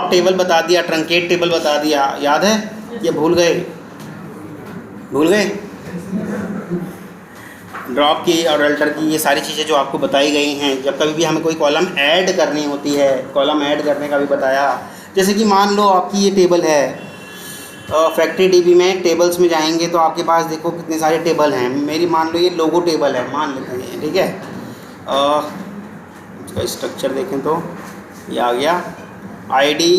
Drop table बता दिया, truncate table बता दिया, याद है? ये भूल गए? ड्रॉप की और अल्टर की ये सारी चीज़ें जो आपको बताई गई हैं। जब कभी भी हमें कोई कॉलम ऐड करनी होती है, कॉलम ऐड करने का भी बताया। जैसे कि मान लो आपकी ये टेबल है, फैक्ट्री डीबी में टेबल्स में जाएंगे तो आपके पास देखो कितने सारे टेबल हैं। मेरी मान लो ये लोगो टेबल है, मान लेते हैं, ठीक है। इसका स्ट्रक्चर देखें तो ये आ गया, ID,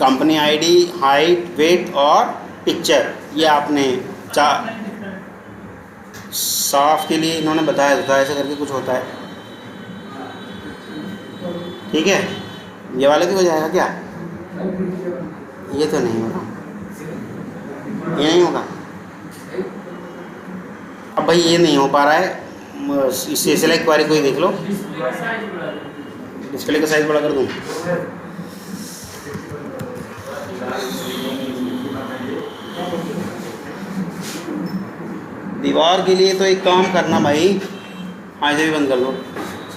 company ID, height, weight और पिक्चर। ये आपने साफ के लिए इन्होंने बताया था, ऐसे करके कुछ होता है, ठीक है। ये वाला भी हो जाएगा क्या? ये तो नहीं होगा, ये नहीं होगा। अब भाई ये नहीं हो पा रहा है, इससे सिलेक्ट क्वेरी कोई देख लो, डिस्प्ले का साइज बड़ा कर दूँ। दीवार के लिए तो एक काम करना भाई, हाँ इसे भी बंद कर लो।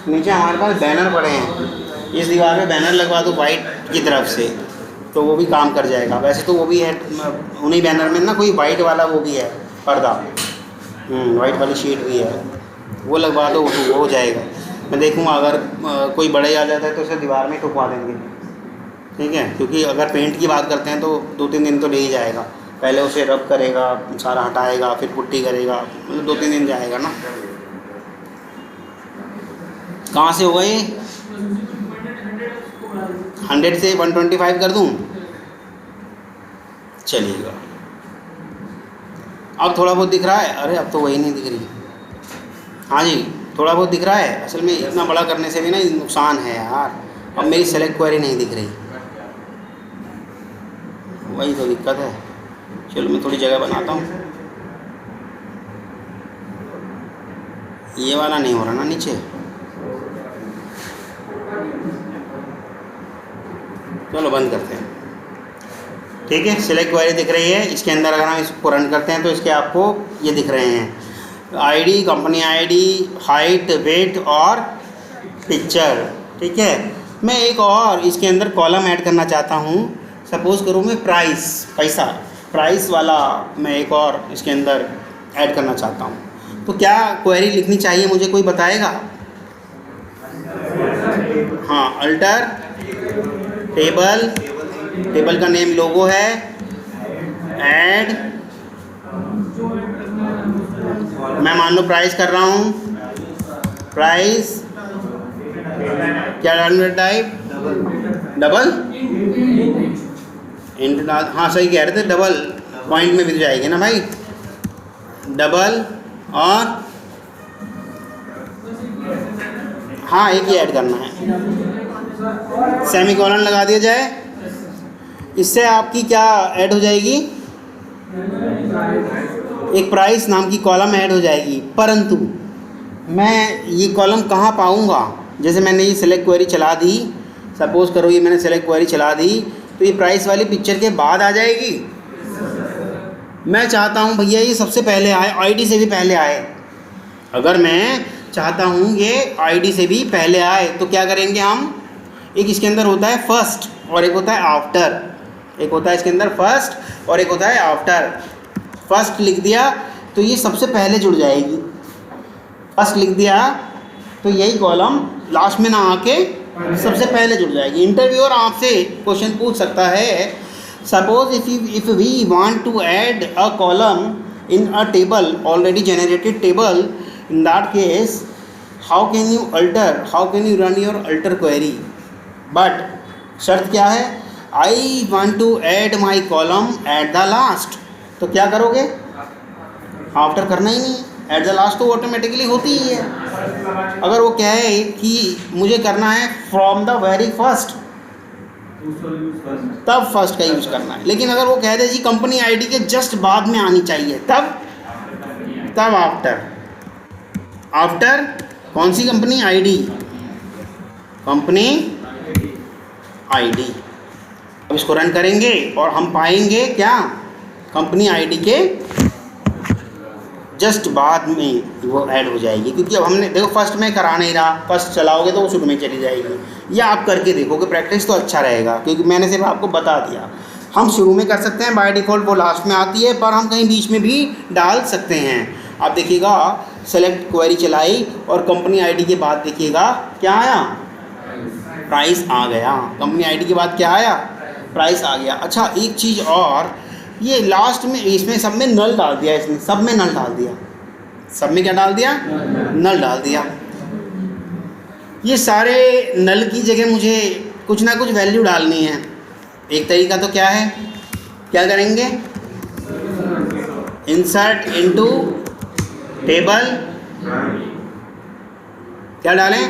नीचे हमारे पास बैनर पड़े हैं, इस दीवार पे बैनर लगवा दो वाइट की तरफ से, तो वो भी काम कर जाएगा। वैसे तो वो भी है उन्हीं बैनर में ना, कोई वाइट वाला वो भी है पर्दा, वाइट वाली शीट भी है, वो लगवा दो तो वो हो जाएगा। मैं देखूँगा अगर कोई बड़ा ही आ जाता है तो उसे दीवार में ठुकवा देंगे, ठीक है। क्योंकि अगर पेंट की बात करते हैं तो 2-3 दिन तो ले ही जाएगा। पहले उसे रब करेगा, सारा हटाएगा, फिर पुट्टी करेगा, मतलब 2-3 दिन जाएगा ना। कहाँ से होगा ये? 100 से 125 कर दूँ? चलिएगा। अब थोड़ा बहुत दिख रहा है? अरे अब तो वही नहीं दिख रही। हाँ जी, थोड़ा बहुत दिख रहा है। असल में इतना बड़ा करने से भी ना नुकसान है यार। अब मेरी सेलेक्ट क्वेरी नहीं दिख रही, वही तो दिक्कत है। चलो मैं थोड़ी जगह बनाता हूँ। ये वाला नहीं हो रहा ना नीचे, चलो बंद करते हैं, ठीक है। सिलेक्ट क्वेरी दिख रही है, इसके अंदर अगर हम इसको रन करते हैं तो इसके आपको ये दिख रहे हैं, ID, company ID, height, weight और पिक्चर, ठीक है। मैं एक और इसके अंदर कॉलम ऐड करना चाहता हूँ। सपोज़ करूँ मैं प्राइस, पैसा, प्राइस वाला मैं एक और इसके अंदर ऐड करना चाहता हूँ। तो क्या क्वेरी लिखनी चाहिए मुझे, कोई बताएगा? हाँ, अल्टर टेबल, टेबल का नेम लोगो है, ऐड, मैं मान लो प्राइस कर रहा हूँ, प्राइस क्या डालूँ टाइप, डबल इंट, हाँ सही कह रहे थे, डबल पॉइंट में भी जाएगी ना भाई, डबल और हाँ एक ही ऐड करना है, सेमीकोलन लगा दिया जाए। इससे आपकी क्या ऐड हो जाएगी? एक प्राइस नाम की कॉलम ऐड हो जाएगी। परंतु मैं ये कॉलम कहाँ पाऊँगा? जैसे मैंने ये सेलेक्ट क्वेरी चला दी, सपोज़ करो ये मैंने सेलेक्ट क्वेरी चला दी, तो ये प्राइस वाली पिक्चर के बाद आ जाएगी। मैं चाहता हूँ भैया ये सबसे पहले आए, आईडी से भी पहले आए। अगर मैं चाहता हूँ ये आईडी से भी पहले आए तो क्या करेंगे हम? एक इसके अंदर होता है फर्स्ट और एक होता है आफ्टर, एक होता है इसके अंदर फर्स्ट और एक होता है आफ्टर। फर्स्ट लिख दिया तो ये सबसे पहले जुड़ जाएगी, फर्स्ट लिख दिया तो यही कॉलम लास्ट में ना आके सबसे पहले जुड़ जाएगी। इंटरव्यूअर आपसे क्वेश्चन पूछ सकता है, suppose if we want to add a column in a table, already generated table, in that case how can you alter, how can you run your alter query? But शर्त क्या है? I want to add my column at the last. तो क्या करोगे? After करना ही नहीं, at the last तो ऑटोमेटिकली होती ही है। अगर वो कहे कि मुझे करना है फ्रॉम द वेरी फर्स्ट, तब फर्स्ट का यूज़ करना है। लेकिन अगर वो कह दे जी कंपनी आईडी के जस्ट बाद में आनी चाहिए, तब आफ्टर। आफ्टर कौन सी कंपनी? ID, company ID. अब इसको रन करेंगे और हम पाएंगे क्या? कंपनी आईडी के जस्ट बाद में वो ऐड हो जाएगी, क्योंकि अब हमने देखो फर्स्ट में करा नहीं रहा, फर्स्ट चलाओगे तो वो शुरू में चली जाएगी। या आप करके देखोगे, प्रैक्टिस तो अच्छा रहेगा, क्योंकि मैंने सिर्फ आपको बता दिया। हम शुरू में कर सकते हैं, बाय डिफ़ॉल्ट वो लास्ट में आती है, पर हम कहीं बीच में भी डाल सकते हैं। आप देखिएगा सेलेक्ट क्वेरी चलाई और कंपनी आईडी के बाद देखिएगा क्या आया, प्राइस आ गया। कंपनी आईडी के बाद क्या आया, प्राइस आ गया। अच्छा एक चीज़ और, ये लास्ट में इसमें सब में नल डाल दिया, इसने सब में नल डाल दिया, सब में क्या डाल दिया, नल डाल दिया। ये सारे नल की जगह मुझे कुछ ना कुछ वैल्यू डालनी है। एक तरीका तो क्या है, क्या करेंगे, इंसर्ट इनटू टेबल, क्या डालें,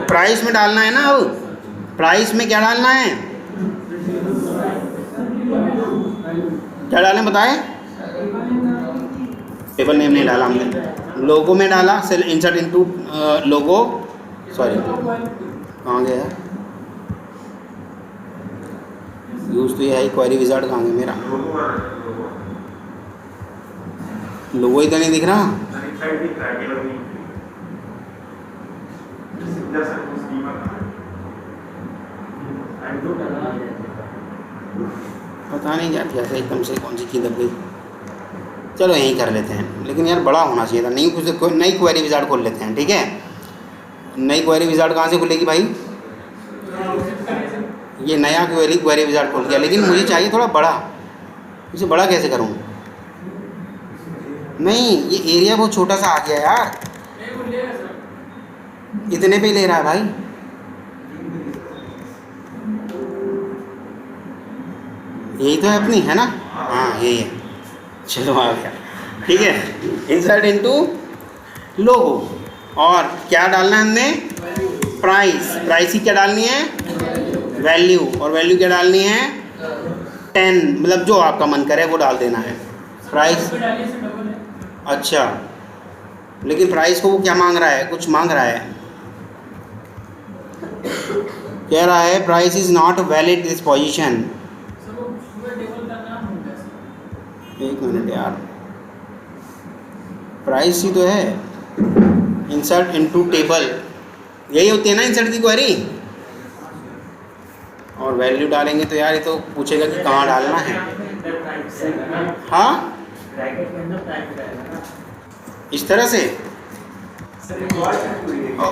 प्राइस में डालना है ना। अब प्राइस में क्या डालना है, क्या डालें बताएं, टेबल नेम नहीं डाला हमने, लोगो में डाला, इंसर्ट इनटू लोगो, सॉरी कहाँ गया, यूज़ तो ये है, क्वेरी विजार्ड कहाँ गया मेरा, लोगो ही तो नहीं दिख रहा। पता नहीं क्या थी, एकदम से कौन सी चीज़ दब गई। चलो यहीं कर लेते हैं, लेकिन यार बड़ा होना चाहिए था। नहीं कुछ नई क्वेरी विजार्ड खोल लेते हैं, ठीक है। नई क्वेरी विजार्ड कहाँ से खुलेगी भाई, ये नया क्वेरी विजार्ड खोल गया, लेकिन मुझे चाहिए थोड़ा बड़ा। इसे बड़ा कैसे करूँ, नहीं ये एरिया बहुत छोटा सा आ गया यार, इतने पे ही ले रहा है भाई। यही तो है अपनी, है ना, हाँ यही है, चलो आ गया, ठीक है। इंसर्ट इनटू लोगो, और क्या डालना है हमने, प्राइस, प्राइस की क्या डालनी है, वैल्यू, और वैल्यू क्या डालनी है 10, मतलब जो आपका मन करे वो डाल देना है। प्राइस, अच्छा लेकिन प्राइस को वो क्या मांग रहा है, कुछ मांग रहा है, कह रहा है price is not valid this position. एक मिनट यार, प्राइस ही तो है, इंसर्ट इनटू टेबल, यही होती है ना इंसर्ट की क्वेरी। और वैल्यू डालेंगे तो यार ये तो पूछेगा कि कहाँ डालना है। हाँ इस तरह से,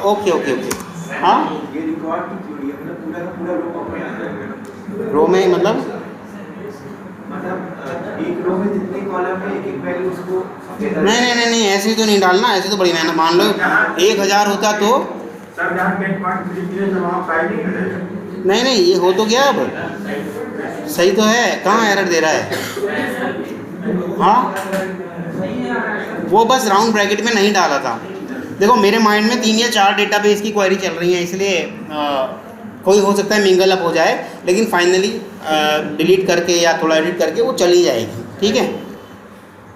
ओके ओके ओके, हाँ रो में मतलब एक रो में जितने कॉलम है एक एक वैल्यू उसको, नहीं ऐसे तो नहीं डालना, ऐसे तो बड़ी मेहनत। मान लो 1000 होता तो नहीं ये हो तो गया, अब सही तो है, कहाँ एरर दे रहा है। हाँ वो बस राउंड ब्रैकेट में नहीं डाला था। देखो मेरे माइंड में 3 या 4 डेटाबेस की क्वेरी चल रही है, इसलिए कोई हो सकता है मिंगल अप हो जाए, लेकिन फाइनली डिलीट करके या थोड़ा एडिट करके वो चली जाएगी, ठीक है।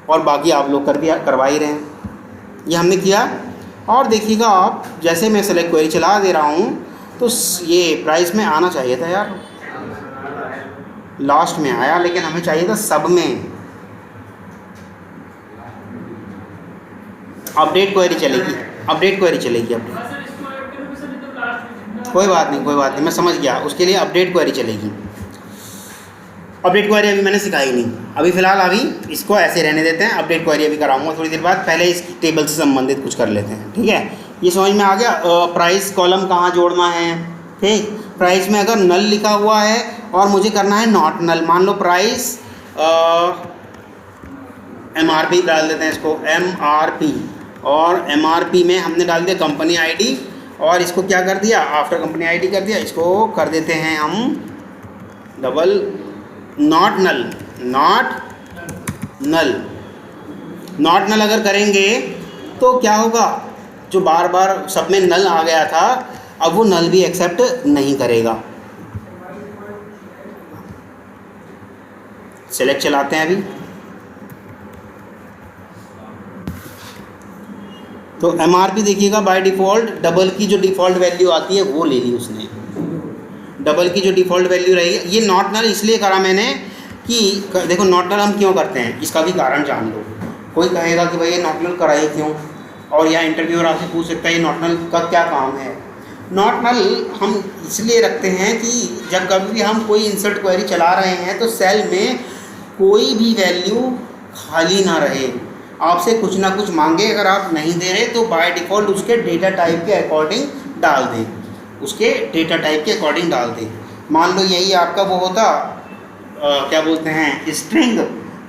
और बाकी आप लोग करवा ही रहे हैं, ये हमने किया। और देखिएगा आप, जैसे मैं सेलेक्ट क्वेरी चला दे रहा हूँ तो ये प्राइस में आना चाहिए था यार, लास्ट में आया, लेकिन हमें चाहिए था सब में। अपडेट क्वेरी चलेगी, अपडेट क्वेरी चलेगी, अपडेट, कोई बात नहीं, मैं समझ गया, उसके लिए अपडेट क्वेरी चलेगी। अपडेट क्वेरी अभी मैंने सिखाई नहीं, अभी फ़िलहाल अभी इसको ऐसे रहने देते हैं। अपडेट क्वेरी अभी कराऊंगा थोड़ी देर बाद, पहले इस टेबल से संबंधित कुछ कर लेते हैं, ठीक है। ये समझ में आ गया, प्राइस कॉलम कहाँ जोड़ना है, ठीक। प्राइस में अगर नल लिखा हुआ है और मुझे करना है नॉट नल, मान लो प्राइस MRP डाल देते हैं इसको, MRP, और MRP में हमने डाल दिया कंपनी आईडी, और इसको क्या कर दिया, आफ्टर कंपनी आईडी कर दिया, इसको कर देते हैं हम double not null, not null अगर करेंगे तो क्या होगा, जो बार बार सब में नल आ गया था अब वो नल भी एक्सेप्ट नहीं करेगा। सेलेक्ट चलाते हैं अभी, तो MRP देखिएगा बाय डिफ़ॉल्ट डबल की जो डिफ़ॉल्ट वैल्यू आती है वो ले ली उसने, डबल की जो डिफ़ॉल्ट वैल्यू रहेगी। ये नॉट नल इसलिए करा मैंने कि देखो नॉट नल हम क्यों करते हैं, इसका भी कारण जान लो। कोई कहेगा कि भाई ये नॉट नल कराइए क्यों, और या इंटरव्यूअर आपसे पूछ सकता है ये नॉट नल का क्या काम है। नॉट नल हम इसलिए रखते हैं कि जब कभी भी हम कोई इंसर्ट क्वेरी चला रहे हैं तो सेल में कोई भी वैल्यू खाली ना रहे, आपसे कुछ ना कुछ मांगे, अगर आप नहीं दे रहे तो बाय डिफ़ॉल्ट उसके डेटा टाइप के अकॉर्डिंग डाल दें, उसके डेटा टाइप के अकॉर्डिंग डाल दें। मान लो यही आपका वो होता क्या बोलते हैं स्ट्रिंग,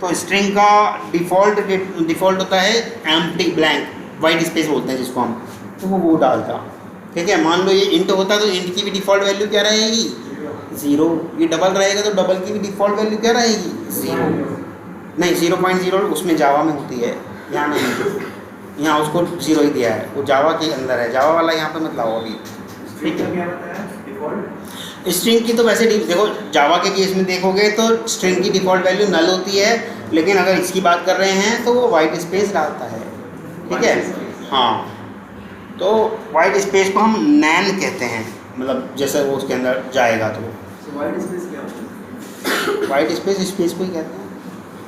तो स्ट्रिंग का डिफ़ॉल्ट होता है एम्प्टी ब्लैंक, वाइट स्पेस बोलते हैं जिसको हम, तो वो डालता। ठीक है, मान लो ये इंट होता तो इंट की भी डिफ़ॉल्ट वैल्यू क्या रहेगी 0, ये डबल रहेगा तो डबल की भी डिफ़ॉल्ट वैल्यू क्या रहेगी 0, नहीं 0.0 उसमें जावा में होती है, यहाँ नहीं, यहाँ उसको 0 ही दिया है, वो जावा के अंदर है, जावा वाला यहाँ पे मत लाओ अभी। ठीक है, स्ट्रिंग की तो वैसे देखो जावा के केस में देखोगे तो स्ट्रिंग की डिफ़ॉल्ट वैल्यू नल होती है, लेकिन अगर इसकी बात कर रहे हैं तो वो वाइट स्पेस डालता है। ठीक है, हाँ, तो वाइट स्पेस को हम नैन कहते हैं, मतलब जैसे वो उसके अंदर जाएगा तो वाइट स्पेस क्या होता है? वाइट स्पेस को ही कहते हैं।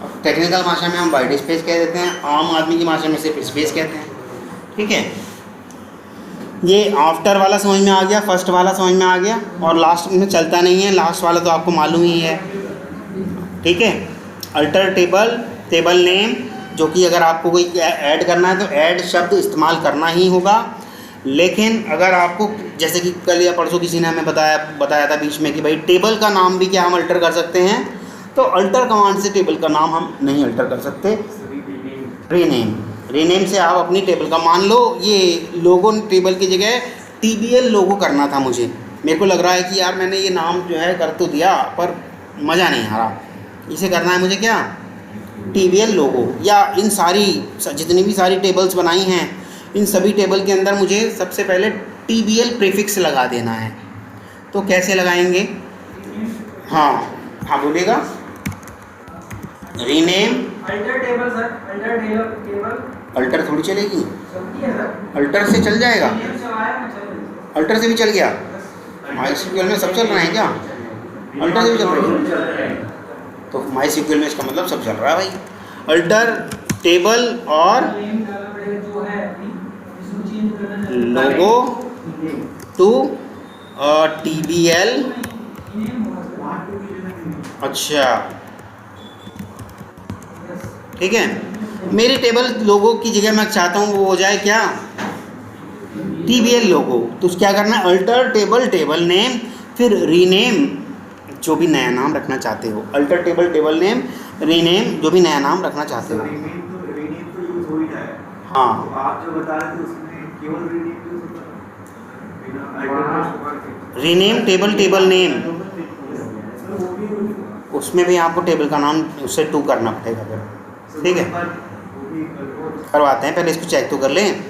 अब टेक्निकल भाषा में हम वाइट स्पेस कह देते हैं, आम आदमी की भाषा में सिर्फ स्पेस कहते हैं। ठीक है, ये आफ्टर वाला समझ में आ गया, फर्स्ट वाला समझ में आ गया, और लास्ट में चलता नहीं है, लास्ट वाला तो आपको मालूम ही है। ठीक है, अल्टर टेबल, टेबल नेम, जो कि अगर आपको कोई ऐड करना है तो ऐड शब्द इस्तेमाल करना ही होगा, लेकिन अगर आपको जैसे कि कल या परसों किसी ने हमें बताया था बीच में कि भाई टेबल का नाम भी क्या हम अल्टर कर सकते हैं, तो अल्टर कमांड से टेबल का नाम हम नहीं अल्टर कर सकते। रीनेम से आप अपनी टेबल का, मान लो ये लोगो टेबल की जगह TBL लोगो करना था मुझे, मेरे को लग रहा है कि यार मैंने ये नाम जो है कर तो दिया पर मज़ा नहीं आ रहा, इसे करना है मुझे क्या TBL लोगो, या इन सारी जितनी भी सारी टेबल्स बनाई हैं इन सभी टेबल के अंदर मुझे सबसे पहले TBL प्रीफिक्स लगा देना है। तो कैसे लगाएंगे? हाँ हाँ बोलिएगा। Rename alter table sir, alter table alter थोड़ी चलेगी, चलती है सर, अल्टर से चल जाएगा, रीनेम से आया ना चल, अल्टर से भी चल गया। MySQL में सब चल रहा है क्या? अल्टर से भी चल रही है, तो MySQL में इसका मतलब सब चल रहा है भाई। अल्टर टेबल और जो है इसको चेंज करना लोगो टू TBL। अच्छा ठीक है, मेरी टेबल लोगो की जगह मैं चाहता हूँ वो हो जाए क्या TBL लोगो, तो क्या करना है अल्टर टेबल टेबल नेम, फिर रीनेम जो भी नया नाम रखना चाहते हो, alter table table name rename जो भी नया नाम रखना चाहते हो। रीनेम तो यूज हो ही रहा है। हाँ तो आप जो बता रहे थे उसमें केवल रीनेम यूज होता है बिना alter rename table table name, उसमें भी आपको टेबल का नाम उससे 2 करना पड़ेगा फिर। ठीक है, करवाते हैं, पहले इसको चेक तो कर लें।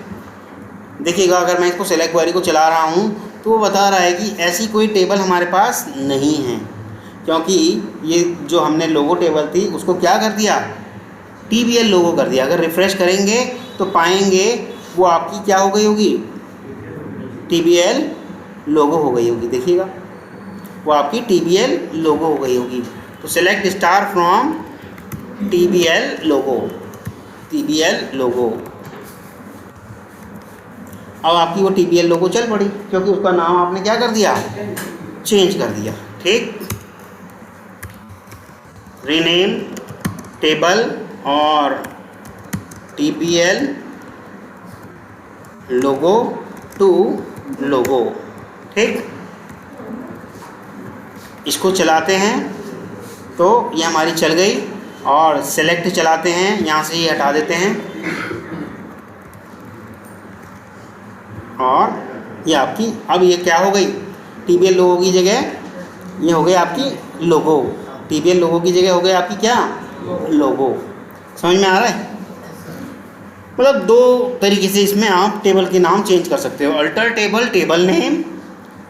देखिएगा अगर मैं इसको सेलेक्ट क्वेरी को चला रहा हूँ तो वो बता रहा है कि ऐसी कोई टेबल हमारे पास नहीं है, क्योंकि ये जो हमने लोगो टेबल थी उसको क्या कर दिया TBL लोगो कर दिया। अगर रिफ़्रेश करेंगे तो पाएंगे वो आपकी क्या हो गई होगी TBL लोगो हो गई होगी। देखिएगा वो आपकी TBL लोगो हो गई होगी। तो select star from TBL logo, TBL लोगो। अब आपकी वो TBL लोगो चल पड़ी क्योंकि उसका नाम आपने क्या कर दिया चेंज कर दिया। ठीक, रीनेम टेबल और TBL लोगो टू लोगो। ठीक, इसको चलाते हैं तो ये हमारी चल गई, और सेलेक्ट चलाते हैं यहाँ से ये हटा देते हैं, और ये आपकी अब ये क्या हो गई TBL लोगो की जगह ये हो गई आपकी लोगो, TBL लोगो की जगह हो गई आपकी क्या लोगो। समझ में आ रहा है? मतलब 2 तरीके से इसमें आप टेबल के नाम चेंज कर सकते हो, अल्टर टेबल टेबल नेम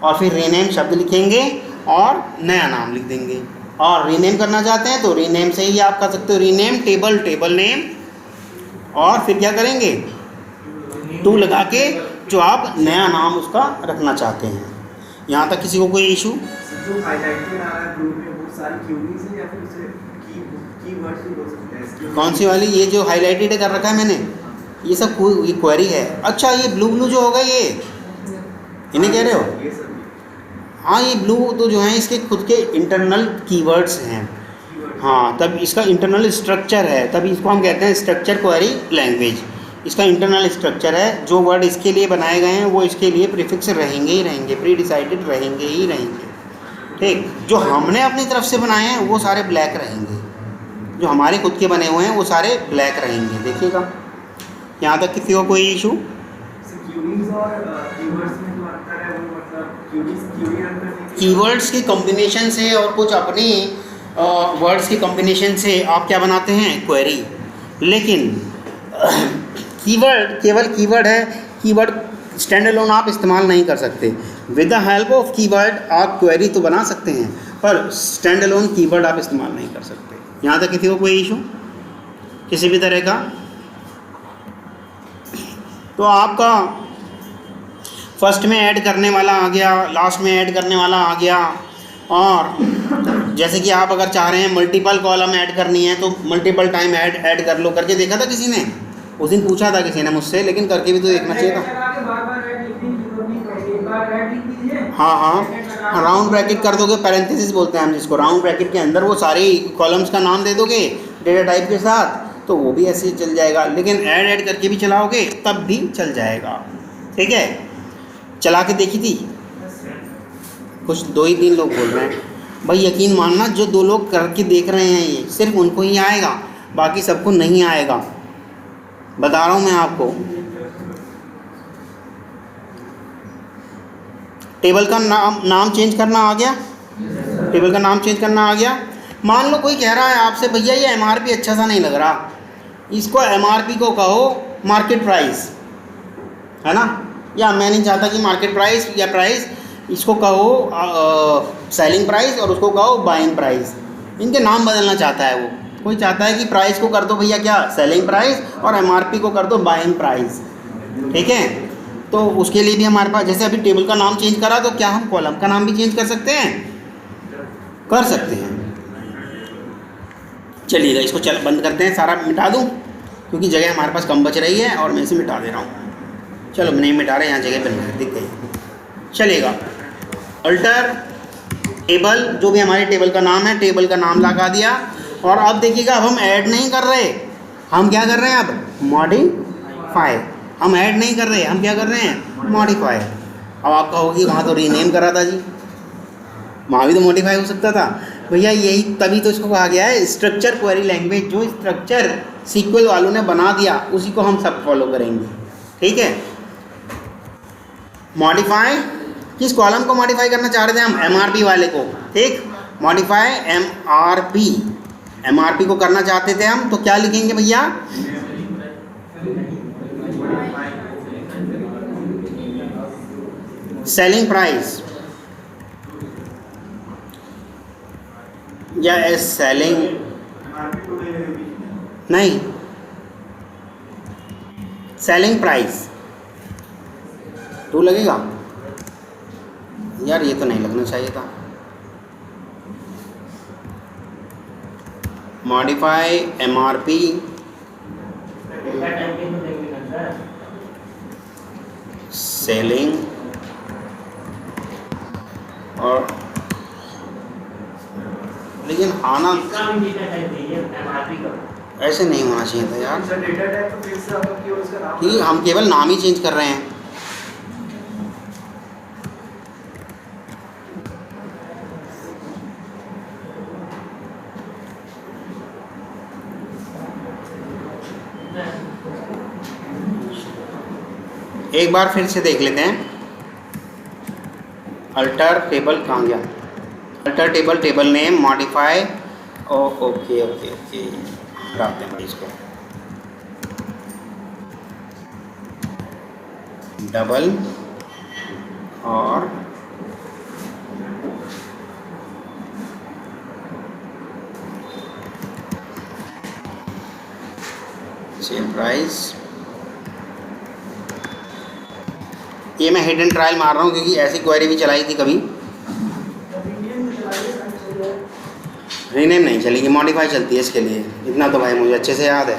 और फिर रीनेम शब्द लिखेंगे और नया नाम लिख देंगे, और रीनेम करना चाहते हैं तो रीनेम से ही आप कर सकते हो, रीनेम टेबल टेबल नेम, और फिर क्या करेंगे 2 लगा के जो आप नया नाम उसका रखना चाहते हैं। यहाँ तक किसी को कोई इशू? जो हाईलाइटेड आ रहा है ग्रुप में सारी क्यूरीज है या फिर उसे कीवर्ड्स भी बोल सकते हैं SQL कौन सी वाली? ये जो हाईलाइटेड कर रखा है मैंने, ये सब ये क्वेरी है। अच्छा ये ब्लू ब्लू जो होगा ये इन्हें कह रहे हो? ये सब हाँ ये ब्लू तो जो है इसके खुद के इंटरनल कीवर्ड्स हैं। कीवर्ड हाँ तब इसका इंटरनल स्ट्रक्चर है, तब इसको हम कहते हैं स्ट्रक्चर क्वेरी लैंग्वेज। इसका इंटरनल स्ट्रक्चर है, जो वर्ड इसके लिए बनाए गए हैं वो इसके लिए प्रीफिक्स रहेंगे ही रहेंगे, प्री डिसाइडेड रहेंगे ही रहेंगे। ठीक, जो हमने अपनी तरफ से बनाए हैं वो सारे ब्लैक रहेंगे, जो हमारे खुद के बने हुए हैं वो सारे ब्लैक रहेंगे। देखिएगा यहाँ तक किसी को कोई इशू? क्यूरीज और कीवर्ड्स में जो अंतर है वो मतलब क्यूरी रन करने के कीवर्ड्स के कॉम्बिनेशन से और कुछ अपनी वर्ड्स के कॉम्बिनेशन से आप क्या बनाते हैं? क्वेरी। लेकिन कीवर्ड केवल कीवर्ड है, कीवर्ड स्टैंड अलोन आप इस्तेमाल नहीं कर सकते। With the help of keyword आप क्वेरी तो बना सकते हैं, पर स्टैंड अलोन कीवर्ड आप इस्तेमाल नहीं कर सकते। यहाँ तक किसी को कोई इशू किसी भी तरह का? तो आपका फर्स्ट में ऐड करने वाला आ गया, लास्ट में ऐड करने वाला आ गया, और जैसे कि आप अगर चाह रहे हैं मल्टीपल कॉलम ऐड करनी है तो मल्टीपल टाइम ऐड कर लो। करके देखा था किसी ने? उस दिन पूछा था किसी ने मुझसे, लेकिन करके भी तो देखना चाहिए था। हाँ हाँ, राउंड ब्रैकेट कर दोगे, पैरेंथेसिस बोलते हैं हम जिसको, राउंड ब्रैकेट के अंदर वो सारे कॉलम्स का नाम दे दोगे डेटा टाइप के साथ, तो वो भी ऐसे ही चल जाएगा। लेकिन ऐड करके भी चलाओगे तब भी चल जाएगा। ठीक है, चला के देखी थी, कुछ 2 ही 3 लोग बोल रहे हैं। भाई यकीन मानना, जो 2 लोग करके देख रहे हैं ये सिर्फ उनको ही आएगा, बाकी सबको नहीं आएगा, बता रहा हूँ मैं आपको। टेबल का नाम चेंज करना आ गया? टेबल का नाम चेंज करना आ गया। मान लो कोई कह रहा है आपसे, भैया ये MRP अच्छा सा नहीं लग रहा, इसको MRP को कहो मार्केट प्राइस, है ना? या मैं नहीं चाहता कि मार्केट प्राइस या प्राइस, इसको कहो सेलिंग प्राइस और उसको कहो बाइंग प्राइस। इनके नाम बदलना चाहता है वो। कोई चाहता है कि प्राइस को कर दो भैया क्या, सेलिंग प्राइस, और MRP को कर दो बाइंग प्राइस। ठीक है, तो उसके लिए भी हमारे पास, जैसे अभी टेबल का नाम चेंज करा तो क्या हम कॉलम का नाम भी चेंज कर सकते हैं? कर सकते हैं। चलिएगा इसको बंद करते हैं, सारा मिटा दूं क्योंकि जगह हमारे पास कम बच रही है और मैं इसे मिटा दे रहा हूँ। चलो नहीं मिटा रहे, यहाँ जगह बन दिख गई। चलेगा, अल्टर टेबल, जो भी हमारे टेबल का नाम है, टेबल का नाम लगा दिया। और अब देखिएगा, अब हम ऐड नहीं कर रहे, हम क्या कर रहे हैं? अब मॉडिफाई। हम ऐड नहीं कर रहे, हम क्या कर रहे हैं? मॉडिफाई। अब आप कहोगे वहाँ तो रीनेम करा था जी, वहाँ भी तो मॉडिफाई हो सकता था। भैया यही तभी तो इसको कहा गया है स्ट्रक्चर क्वेरी लैंग्वेज। जो स्ट्रक्चर सीक्वल वालों ने बना दिया उसी को हम सब फॉलो करेंगे। ठीक है, मॉडिफाई, किस कॉलम को मॉडिफाई करना चाह रहे थे हम? MRP वाले को। ठीक, मॉडिफाई MRP को करना चाहते थे हम, तो क्या लिखेंगे भैया? सेलिंग प्राइस या सेलिंग नहीं, सेलिंग प्राइस 2 लगेगा यार, ये तो नहीं लगना चाहिए था। मॉडिफाई MRP सेलिंग, और लेकिन आना ऐसे नहीं होना चाहिए था यार, डेटा टाइप तो फिर से आप केवल उसका नाम, कि हम केवल नाम ही चेंज कर रहे हैं। एक बार फिर से देख लेते हैं। अल्टर टेबल कहाँ गया? Alter table, table name, modify, okay okay okay, हटाते हैं इसको। डबल और सेल प्राइस। ये मैं हिडन ट्रायल मार रहा हूँ क्योंकि ऐसी क्वेरी भी चलाई थी कभी। रीनेम नहीं चलेगी, मॉडिफाई चलती है इसके लिए, इतना तो भाई मुझे अच्छे से याद है।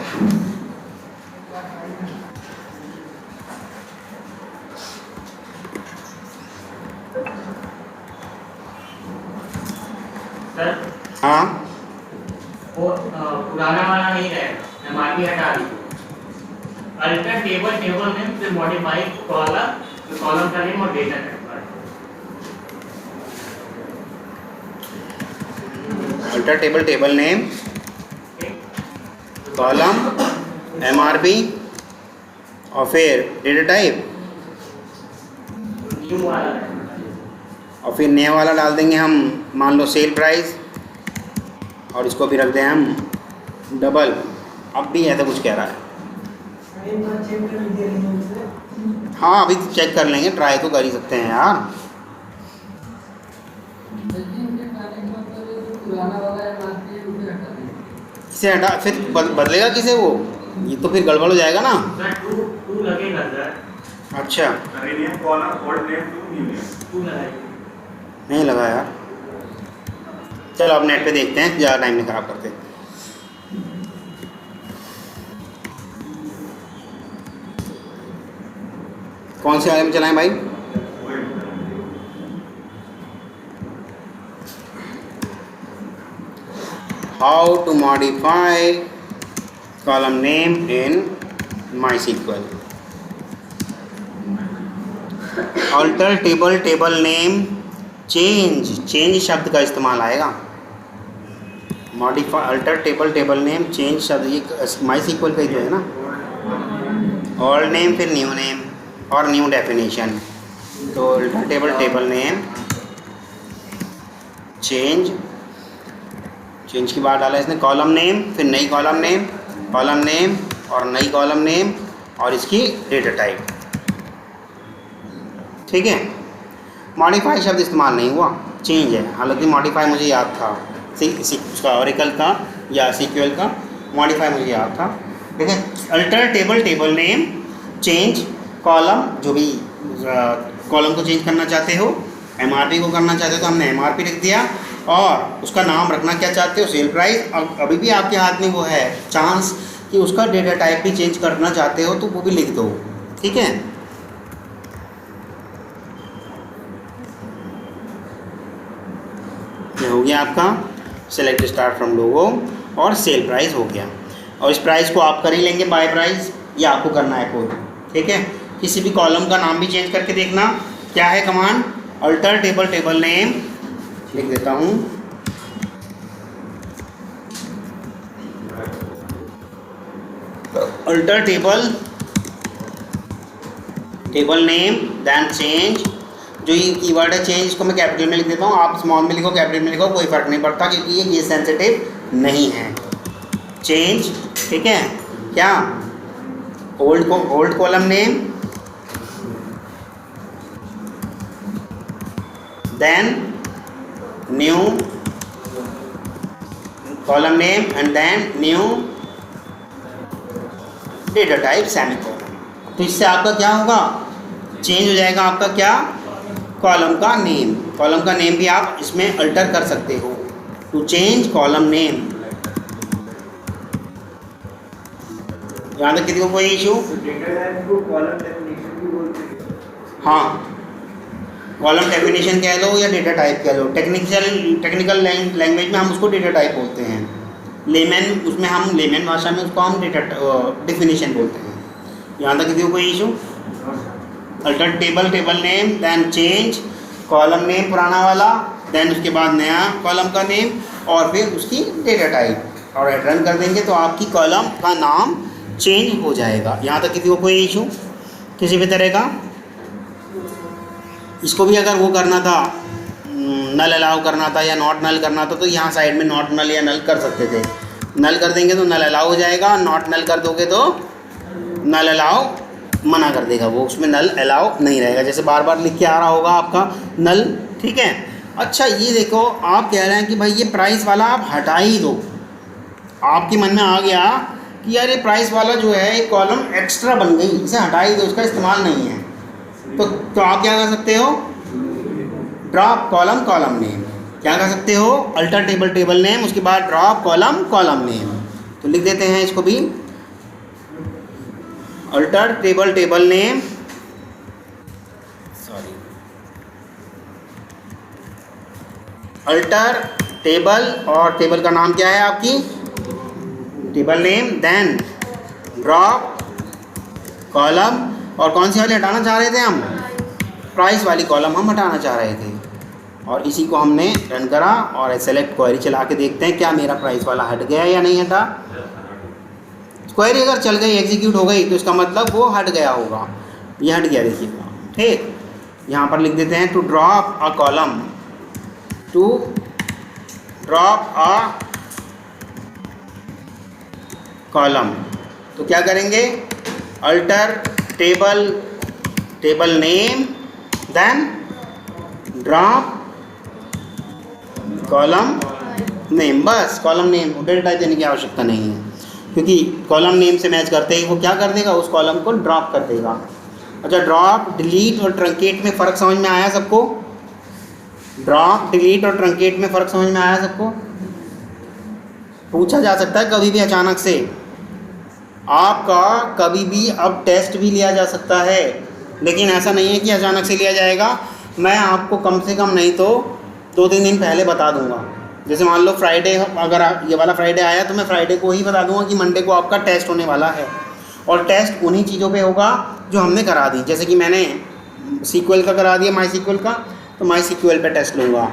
सर हाँ वो पुराना वाला नहीं रहेगा, एमआरपी हटा दी। अल्टर टेबल टेबल नेम फिर मॉडिफाई कॉलम का नेम और data type. Alter table table name, column, MRP और फिर डेटा टाइप, न्यू वाला और फिर नया वाला डाल देंगे हम, मान लो सेल प्राइस, और इसको भी रख दें हम डबल। अब भी ऐसा कुछ कह रहा है। हाँ अभी चेक कर लेंगे, ट्राई तो कर ही सकते हैं यार। किसे हटा, फिर बदलेगा किसे वो, ये तो फिर गड़बड़ हो जाएगा ना। सर टू लगेगा सर। अच्छा rename column old name to new name. To लगाएगा। नहीं लगा यार, चलो अब नेट पे देखते हैं, ज़्यादा टाइम नहीं खराब करते। कौन से वाले में चलाएं भाई? How to modify column name in MySQL. Alter table table name, change शब्द का इस्तेमाल आएगा। Modify alter table table name, change शब्द, ये MySQL का ही तो है ना। Old name फिर new name और new definition। तो alter table table name, change की बात डाला इसने, कॉलम नेम, फिर नई कॉलम नेम और नई कॉलम नेम और इसकी डेटा टाइप। ठीक है, मॉडिफाई शब्द इस्तेमाल नहीं हुआ, चेंज है। हालांकि मॉडिफाई मुझे याद था, उसका ओरेकल का या सीक्वल का मॉडिफाई मुझे याद था। ठीक है, alter table name, change column, जो भी कॉलम को चेंज करना चाहते हो, एमआरपी को करना चाहते हो तो हमने एमआरपी लिख दिया, और उसका नाम रखना क्या चाहते हो, सेल प्राइस। अब अभी भी आपके हाथ में वो है चांस कि उसका डेटा टाइप भी चेंज करना चाहते हो तो वो भी लिख दो। ठीक है, ये हो गया आपका सेलेक्ट स्टार्ट फ्रॉम लोगो, और सेल प्राइस हो गया। और इस प्राइस को आप कर ही लेंगे बाय प्राइस, ये आपको करना है खुद। ठीक है, किसी भी कॉलम का नाम भी चेंज करके देखना। क्या है कमांड, अल्टर टेबल नेम, लिख देता हूँ, alter table name then change. जो ये कीवर्ड है चेंज, इसको मैं कैपिटल में लिख देता हूँ, आप स्मॉल में लिखो कैपिटल में लिखो, कोई फ़र्क नहीं पड़ता, क्योंकि ये सेंसिटिव नहीं है। चेंज, ठीक है, क्या old column name, then new column name and then new data type semicolon. तो इससे आपका क्या होगा, चेंज हो जाएगा आपका क्या, कॉलम का नेम। कॉलम का नेम भी आप इसमें अल्टर कर सकते हो, टू चेंज कॉलम नेम। यहाँ तक किसी को कोई इशू? डेटा टाइप को कॉलम डेफिनेशन भी बोलते हैं। हाँ, कॉलम डेफिनेशन कह लो या डेटा टाइप कह लो, टेक्निकल लैंग्वेज में हम उसको डेटा टाइप बोलते हैं, लेमन उसमें हम लेमन भाषा में उसको हम डेटा डेफिनेशन बोलते हैं। यहाँ तक किसी को कोई issue? Alter table name, then change column name पुराना वाला, देन उसके बाद नया कॉलम का नेम और फिर उसकी डेटा टाइप, और रन कर देंगे तो आपकी कॉलम का नाम चेंज हो जाएगा। यहाँ तक किसी को कोई इशू किसी भी तरह का? इसको भी अगर वो करना था, नल अलाउ करना था या नॉट नल करना था, तो यहाँ साइड में नॉट नल या नल कर सकते थे। नल कर देंगे तो नल अलाउ हो जाएगा, नॉट नल कर दोगे तो नल अलाउ मना कर देगा, वो उसमें नल अलाउ नहीं रहेगा, जैसे बार बार लिख के आ रहा होगा आपका नल। ठीक है, अच्छा ये देखो, आप कह रहे हैं कि भाई ये प्राइस वाला आप हटा ही दो, आपके मन में आ गया कि यार ये प्राइस वाला जो है एक कॉलम एक्स्ट्रा बन गई, इसे हटा ही दो, इसका इस्तेमाल नहीं है। तो आप क्या कर सकते हो, ड्रॉप कॉलम नेम, क्या कर सकते हो, अल्टर टेबल नेम, उसके बाद ड्रॉप कॉलम नेम। तो लिख देते हैं इसको भी, alter table name, sorry, alter table, और टेबल का नाम क्या है आपकी, table name, then drop column, और कौन सी वाली हटाना चाह रहे थे हम, प्राइस वाली कॉलम हम हटाना चाह रहे थे। और इसी को हमने रन करा और सेलेक्ट क्वेरी चला के देखते हैं क्या मेरा प्राइस वाला हट गया या नहीं हटा। क्वेरी अगर चल गई, एग्जीक्यूट हो गई, तो इसका मतलब वो हट गया होगा। ये हट गया, देखिएगा, ठीक। यहाँ पर लिख देते हैं to drop a column, to drop a column. तो क्या करेंगे, alter table name, then drop column name, बस कॉलम नेम, डेटा टाइप देने की आवश्यकता नहीं है, क्योंकि कॉलम नेम से मैच करते ही वो क्या कर देगा, उस कॉलम को ड्रॉप कर देगा। अच्छा, ड्रॉप, डिलीट और ट्रंकेट में फ़र्क समझ में आया सबको? ड्रॉप, डिलीट और ट्रंकेट में फ़र्क समझ में आया सबको? पूछा जा सकता है कभी भी अचानक से, आपका कभी भी अब टेस्ट भी लिया जा सकता है, लेकिन ऐसा नहीं है कि अचानक से लिया जाएगा। मैं आपको कम से कम नहीं तो 2-3 दिन पहले बता दूंगा। जैसे मान लो फ्राइडे, अगर ये वाला फ्राइडे आया तो मैं फ्राइडे को ही बता दूंगा कि मंडे को आपका टेस्ट होने वाला है, और टेस्ट उन्हीं चीज़ों पे होगा जो हमने करा दी। जैसे कि मैंने सीक्वल का करा दिया, माई सीक्वल का, तो माई सीक्वल पे टेस्ट लूँगा।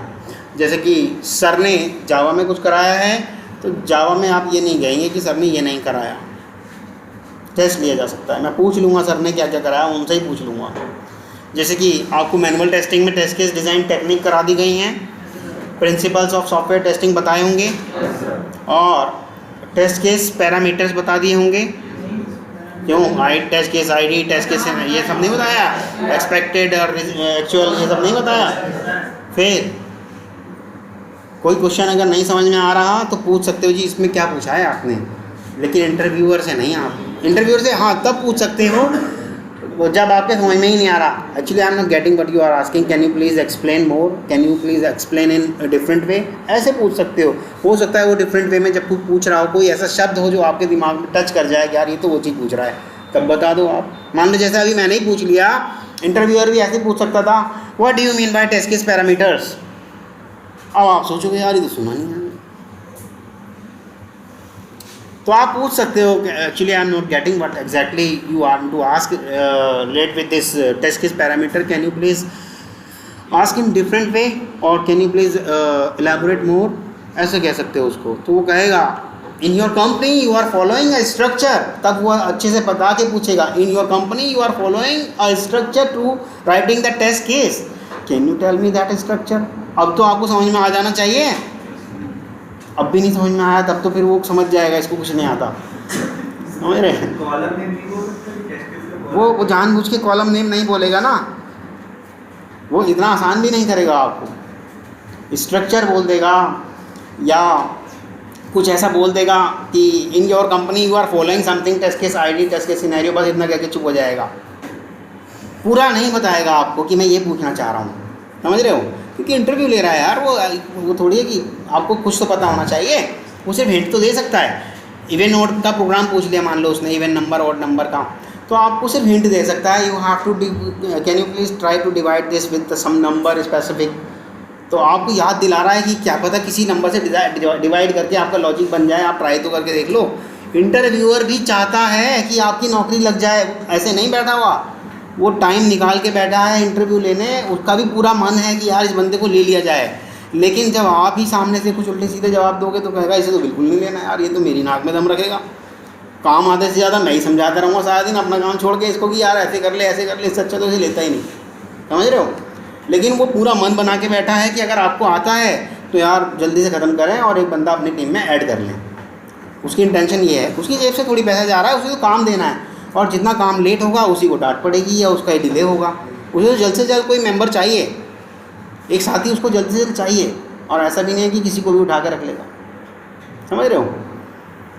जैसे कि सर ने जावा में कुछ कराया है, तो जावा में आप ये नहीं कहेंगे कि सर ने ये नहीं कराया, टेस्ट लिया जा सकता है। मैं पूछ लूँगा सर ने क्या क्या कराया, उनसे ही पूछ लूँगा। जैसे कि आपको मैनुअल टेस्टिंग में टेस्ट केस डिज़ाइन टेक्निक करा दी गई हैं, प्रिंसिपल्स ऑफ सॉफ्टवेयर टेस्टिंग बताए होंगे, और टेस्ट केस पैरामीटर्स बता दिए होंगे। क्यों, test case ID, test case ये सब नहीं बताया, एक्सपेक्टेड और एक्चुअल ये सब नहीं बताया। फिर कोई क्वेश्चन अगर नहीं समझ में आ रहा तो पूछ सकते हो जी इसमें क्या पूछा है आपने, लेकिन इंटरव्यूअर से नहीं। आप इंटरव्यूअर से हाँ तब पूछ सकते हो जब आपके समझ में ही नहीं आ रहा, actually I am not getting what you are asking, can you please explain more, can you please explain in different way, ऐसे पूछ सकते हो सकता है वो डिफरेंट वे में जब कोई पूछ रहा हो, कोई ऐसा शब्द हो जो आपके दिमाग में टच कर जाए कि यार ये तो वो चीज़ पूछ रहा है, तब बता दो आप। मान लो जैसे अभी मैंने ही पूछ लिया, इंटरव्यूअर भी ऐसे पूछ सकता था, what do you mean by test case parameters. अब आप सोचोगे यार ये तो सुना नहीं है, तो आप पूछ सकते हो actually I am not getting what exactly you are to ask relate with this test case parameter, can you please ask in different way, और can you please elaborate more, ऐसे कह सकते हो उसको। तो वो कहेगा in your company you are following a structure, तब वो अच्छे से बता के पूछेगा, in your company you are following a structure to writing the test case, can you tell me that structure. अब तो आपको समझ में आ जाना चाहिए, अब भी नहीं समझ में आया तब तो फिर वो समझ जाएगा इसको कुछ नहीं आता, समझ रहे हैं। कॉलम नेम नहीं बोल सकते टेस्ट केस का, वो जानबूझ के कॉलम नेम नहीं बोलेगा ना, वो इतना आसान भी नहीं करेगा आपको, स्ट्रक्चर बोल देगा या कुछ ऐसा बोल देगा कि in your company you are following something test case ID, test case scenario, बस इतना कह के चुप हो जाएगा, पूरा नहीं बताएगा आपको कि मैं ये पूछना चाह रहा हूँ, समझ रहे हो। क्योंकि इंटरव्यू ले रहा है यार, वो थोड़ी है कि आपको कुछ तो पता होना चाहिए, उसे हिंट तो दे सकता है। इवेंट नोट का प्रोग्राम पूछ लिया मान लो उसने, इवेंट नंबर ऑड नंबर का, तो आपको सिर्फ हिंट दे सकता है, you have to can you please try to divide this with some number specific. तो आपको याद दिला रहा है कि क्या पता किसी नंबर से डिवाइड करके आपका लॉजिक बन जाए, आप ट्राई तो करके देख लो। इंटरव्यूअर भी चाहता है कि आपकी नौकरी लग जाए, ऐसे नहीं बैठा हुआ, वो टाइम निकाल के बैठा है इंटरव्यू लेने, उसका भी पूरा मन है कि यार इस बंदे को ले लिया जाए। लेकिन जब आप ही सामने से कुछ उल्टे सीधे जवाब दोगे तो कहेगा इसे तो बिल्कुल नहीं लेना यार, ये तो मेरी नाक में दम रखेगा, काम आधे से ज़्यादा मैं ही समझाता रहूँगा सारा दिन अपना काम छोड़ के इसको कि यार ऐसे कर ले ऐसे कर ले, इससे अच्छा तो इसे लेता ही नहीं, समझ रहे हो। लेकिन वो पूरा मन बना के बैठा है कि अगर आपको आता है तो यार जल्दी से ख़त्म करें और एक बंदा अपनी टीम में ऐड कर लें। उसकी इंटेंशन ये है, उसकी जेब से थोड़ी पैसा जा रहा है, उसे तो काम देना है, और जितना काम लेट होगा उसी को डांट पड़ेगी या उसका डिले होगा। उसे तो जल्द से जल्द कोई मेंबर चाहिए, एक साथी उसको जल्द से जल्द चाहिए, और ऐसा भी नहीं है कि किसी को भी उठा कर रख लेगा, समझ रहे हो।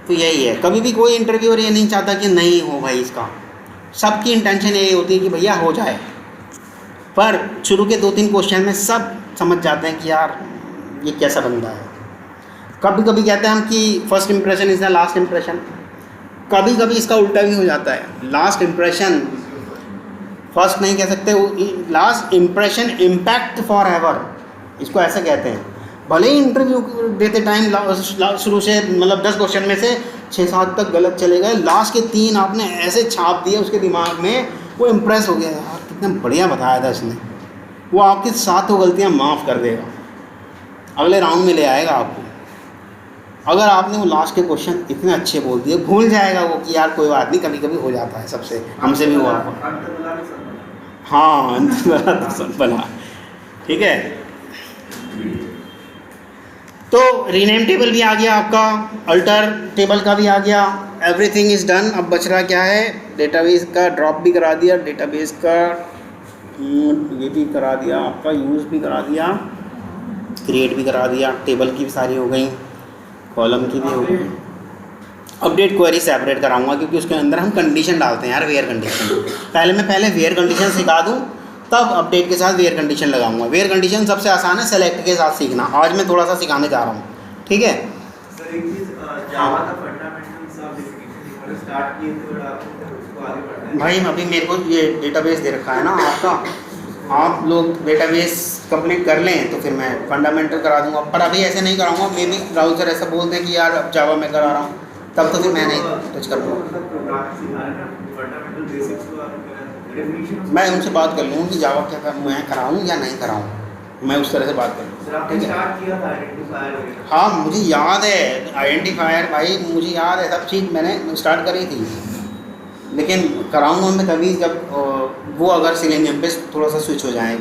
तो यही है, कभी भी कोई इंटरव्यूअर ये नहीं चाहता कि नहीं हो भाई इसका, सबकी इंटेंशन यही होती है कि भैया हो जाए। पर शुरू के 2-3 क्वेश्चन में सब समझ जाते हैं कि यार ये कैसा बंदा है। कभी कभी कहते हैं हम कि first impression is the last impression, कभी कभी इसका उल्टा भी हो जाता है। लास्ट इंप्रेशन फर्स्ट नहीं कह सकते, last impression impact for ever, इसको ऐसा कहते हैं। भले ही इंटरव्यू देते टाइम शुरू से मतलब 10 क्वेश्चन में से 6-7 तक गलत चले गए, लास्ट के 3 आपने ऐसे छाप दिए उसके दिमाग में, वो इम्प्रेस हो गया, यार कितना बढ़िया बताया था इसने, वो आपकी 7 गलतियाँ माफ़ कर देगा, अगले राउंड में ले आएगा आपको। अगर आपने वो लास्ट के क्वेश्चन इतने अच्छे बोल दिए, भूल जाएगा वो कि यार कोई बात नहीं, कभी कभी हो जाता है, सबसे हमसे भी हुआ। हाँ सब बना, ठीक है। तो रीनेम टेबल भी आ गया आपका, अल्टर टेबल का भी आ गया, एवरीथिंग इज़ डन। अब बच रहा क्या है, डेटाबेस का ड्रॉप भी करा दिया, डेटाबेस का ये भी करा दिया आपका, यूज़ भी करा दिया, क्रिएट भी करा दिया, टेबल की भी सारी हो गई, कॉलम की भी हो गई। अपडेट क्वेरी सेपरेट कराऊंगा क्योंकि उसके अंदर हम कंडीशन डालते हैं यार, वेयर कंडीशन। पहले वेयर कंडीशन सिखा दूँ, तब अपडेट के साथ वेयर कंडीशन लगाऊंगा। वेयर कंडीशन सबसे आसान है सेलेक्ट के साथ सीखना, आज मैं थोड़ा सा सिखाने जा रहा हूँ, ठीक है। सर एक चीज, जावा का फंडामेंटल्स ऑफ डेफिनेशन स्टार्ट किए थे और आपको उसको आगे बढ़ना है। भाई अभी मेरे को ये डेटाबेस दे रखा है ना आपका, आप लोग डेटाबेस कंप्लीट कर लें तो फिर मैं फंडामेंटल करा दूंगा, पर अभी ऐसे नहीं कराऊंगा। मे भी ब्राउज़र ऐसा बोल दें कि यार अब जावा में करा रहा हूँ, तब तो फिर मैं नहीं टच कर पाऊँगा। मैं उनसे बात कर लूँगा कि जावा क्या मैं कराऊँ या नहीं कराऊँ, मैं उस तरह से बात कर लूँगा, ठीक है। हाँ मुझे याद है आइडेंटिफायर, भाई मुझे याद है सब चीज़ मैंने स्टार्ट करी थी, लेकिन कराऊंगा मैं तभी जब वो अगर सिलेनियम पे थोड़ा सा स्विच हो जाए।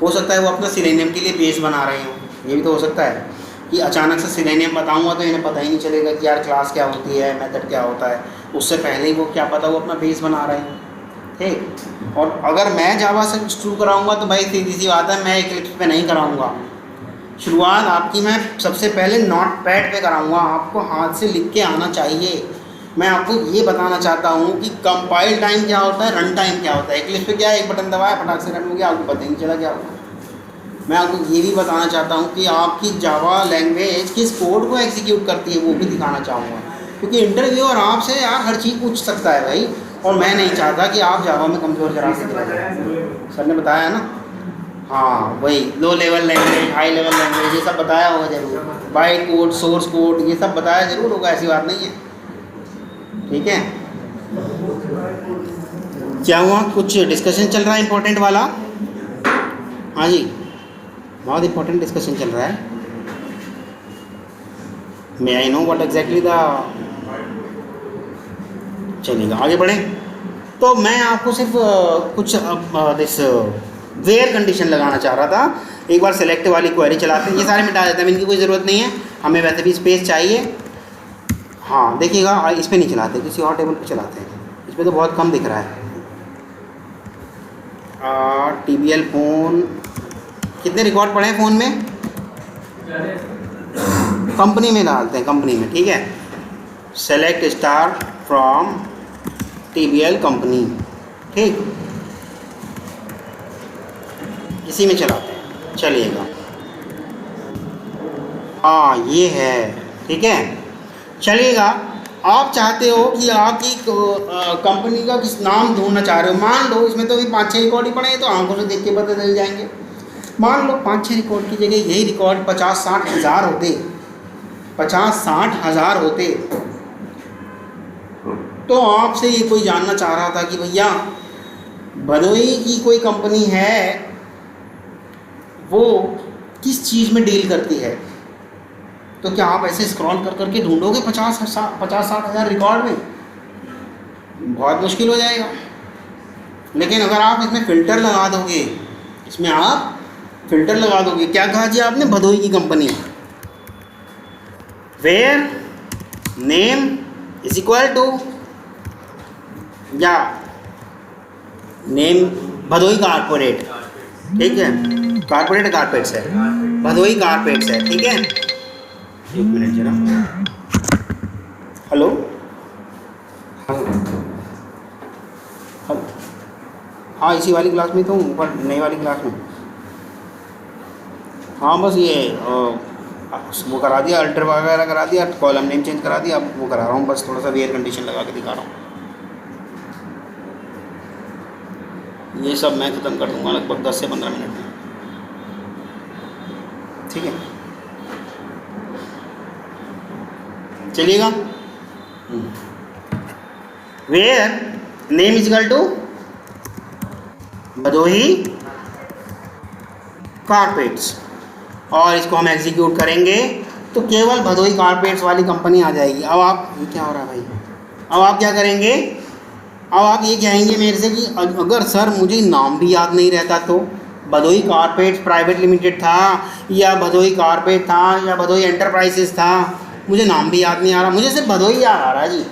हो सकता है वो अपना सिलेनियम के लिए बेस बना रहे हो, ये भी तो हो सकता है कि अचानक से सिलेनियम बताऊंगा तो इन्हें पता ही नहीं चलेगा कि यार क्लास क्या होती है, मेथड क्या होता है। उससे पहले ही वो क्या पता वो अपना बेस बना रहे हैं, ठीक। और अगर मैं जावा से शुरू कराऊंगा तो भाई सीधी सी बात है, मैं इक्लिप्स पे नहीं कराऊंगा। शुरुआत आपकी मैं सबसे पहले नोट पैड पे कराऊंगा, आपको हाथ से लिख के आना चाहिए। मैं आपको ये बताना चाहता हूँ कि कंपाइल टाइम क्या होता है, रन टाइम क्या होता है। इक्लिप्स पे क्या है, एक बटन दबाया फटाक से रन हो गया, आपको पता ही नहीं चला क्या होगा। मैं आपको ये भी बताना चाहता हूँ कि आपकी जावा लैंग्वेज किस कोड को एग्जीक्यूट करती है, वो भी दिखाना चाहूँगा, क्योंकि इंटरव्यूअर आपसे यार हर चीज़ पूछ सकता है भाई, और मैं नहीं चाहता कि आप जावा में कमज़ोर करा सकें। सर ने बताया ना, हाँ वही low level language, high level language, ये सब बताया होगा जरूर, बाइट कोड, सोर्स कोड, ये सब बताया ज़रूर होगा, ऐसी बात नहीं है, ठीक है। क्या हुआ, कुछ डिस्कशन चल रहा है इंपॉर्टेंट वाला? हाँ जी, बहुत इंपॉर्टेंट डिस्कशन चल रहा है। May I know what exactly the, चलिएगा आगे बढ़ें। तो मैं आपको सिर्फ कुछ दिस वेयर कंडीशन लगाना चाह रहा था। एक बार सेलेक्ट वाली क्वेरी चलाते हैं, ये सारे मिटा देते हैं, इनकी कोई ज़रूरत नहीं है, हमें वैसे भी स्पेस चाहिए। हाँ देखिएगा, इस पर नहीं चलाते, किसी और टेबल पे चलाते हैं, इस पर तो बहुत कम दिख रहा है। TBL फ़ोन, कितने रिकॉर्ड पड़े हैं फ़ोन में? कंपनी में डालते हैं, कंपनी में, ठीक है। Select star from TBL company, ठीक, इसी में चलाते हैं, चलिएगा। हाँ ये है, ठीक है, चलिएगा। आप चाहते हो कि आपकी कंपनी का किस नाम ढूंढना चाह रहे हो, मान लो इसमें तो भी 5-6 रिकॉर्ड ही पड़े हैं, तो आंखों से देख के पता चल जाएंगे। मान लो 5-6 रिकॉर्ड की जगह यही रिकॉर्ड 50-60 हज़ार होते, 50-60 हज़ार होते, तो आपसे ये कोई जानना चाह रहा था कि भैया भदोई की कोई कंपनी है, वो किस चीज़ में डील करती है, तो क्या आप ऐसे स्क्रॉल कर करके ढूंढोगे 50-60 हज़ार रिकॉर्ड में? बहुत मुश्किल हो जाएगा। लेकिन अगर आप इसमें फ़िल्टर लगा दोगे, इसमें आप फ़िल्टर लगा दोगे, क्या कहा जी आपने, भदोई की कंपनी, where name is equal to, या नेम भदोई कारपोरेट, ठीक है, कारपोरेट कारपेट्स है, भदोई कारपेट्स है, ठीक है। एक मिनट जरा, हेलो हेलो, हाँ इसी वाली क्लास में तो हूँ, ऊपर नई वाली क्लास में। हाँ बस ये वो करा दिया, अल्टर वगैरह करा दिया, कॉलम नेम चेंज करा दिया, अब वो करा रहा हूँ बस, थोड़ा सा वेयर कंडीशन लगा के दिखा रहा हूँ। ये सब मैं ख़त्म कर दूँगा लगभग 10 से 15 मिनट में, ठीक है, चलिएगा। Where name is equal to Bhadohi carpets, और इसको हम एग्जीक्यूट करेंगे तो केवल भदोही कारपेट्स वाली कंपनी आ जाएगी। अब आप, ये क्या हो रहा है भाई, अब आप क्या करेंगे, अब आप ये कहेंगे मेरे से कि अगर सर मुझे नाम भी याद नहीं रहता तो भदोही कारपेट्स प्राइवेट लिमिटेड था या भदोही कारपेट था या भदोही एंटरप्राइजेस था, मुझे नाम भी याद नहीं आ रहा, मुझे सिर्फ भदोही याद आ रहा है जी,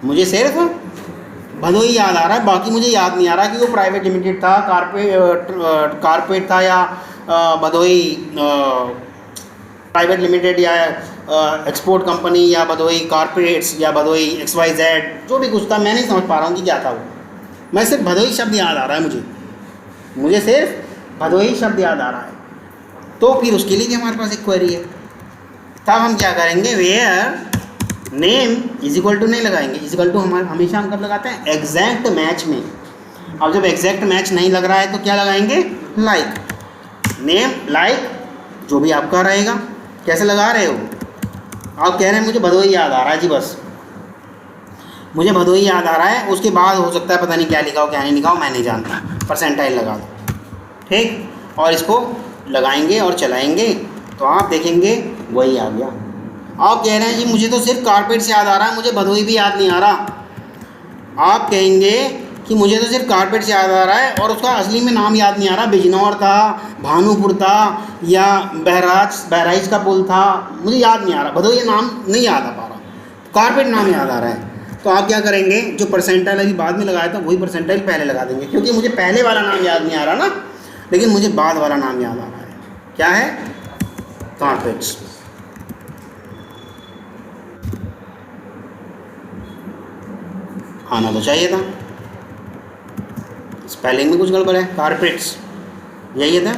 मुझे सिर्फ भदोही याद आ रहा है, बाकी मुझे याद नहीं आ रहा कि वो प्राइवेट लिमिटेड था, कारपेट था या भदोही प्राइवेट लिमिटेड या एक्सपोर्ट कंपनी या भदोही कारपेट्स या भदोही XYZ, जो भी कुछ था मैं नहीं समझ पा रहा हूँ कि क्या था वो, मैं सिर्फ भदोही शब्द याद आ रहा है, मुझे सिर्फ भदोही शब्द याद आ रहा है। तो फिर उसके लिए भी हमारे पास एक क्वेरी है, तब हम क्या करेंगे, where name is equal to नहीं लगाएंगे, इज इक्वल टू हमारे हमेशा हम कब लगाते हैं, एग्जैक्ट मैच में। अब जब एग्जैक्ट मैच नहीं लग रहा है तो क्या लगाएंगे, लाइक, नेम लाइक जो भी आपका रहेगा। कैसे लगा रहे हो, आप कह रहे हैं मुझे भदोही याद आ रहा है जी, बस मुझे भदोही याद आ रहा है, उसके बाद हो सकता है पता नहीं क्या लिखा हो क्या नहीं लिखा हो, मैं नहीं जानता, परसेंटाइल लगा दो, ठीक, और इसको लगाएंगे और चलाएंगे तो आप देखेंगे वही आ गया। आप कह रहे हैं जी मुझे तो सिर्फ कारपेट से याद आ रहा है, मुझे भदोही भी याद नहीं आ रहा। आप कहेंगे कि मुझे तो सिर्फ कारपेट से याद आ रहा है और उसका असली में नाम याद नहीं आ रहा, बिजनौर था, भानुपुर था या बहराइच का पुल था, मुझे याद नहीं आ रहा, भदोही नाम नहीं याद आ पा रहा, कारपेट नाम याद आ रहा है। तो आप क्या करेंगे, जो परसेंटाइल अभी बाद में लगाया था वही परसेंटाइल पहले लगा देंगे, क्योंकि मुझे पहले वाला नाम याद नहीं आ रहा ना, लेकिन मुझे बाद वाला नाम याद आ रहा है, क्या है, कारपेट्स। आना तो चाहिए था, स्पेलिंग में कुछ गड़बड़ है, कारपेट्स यही था।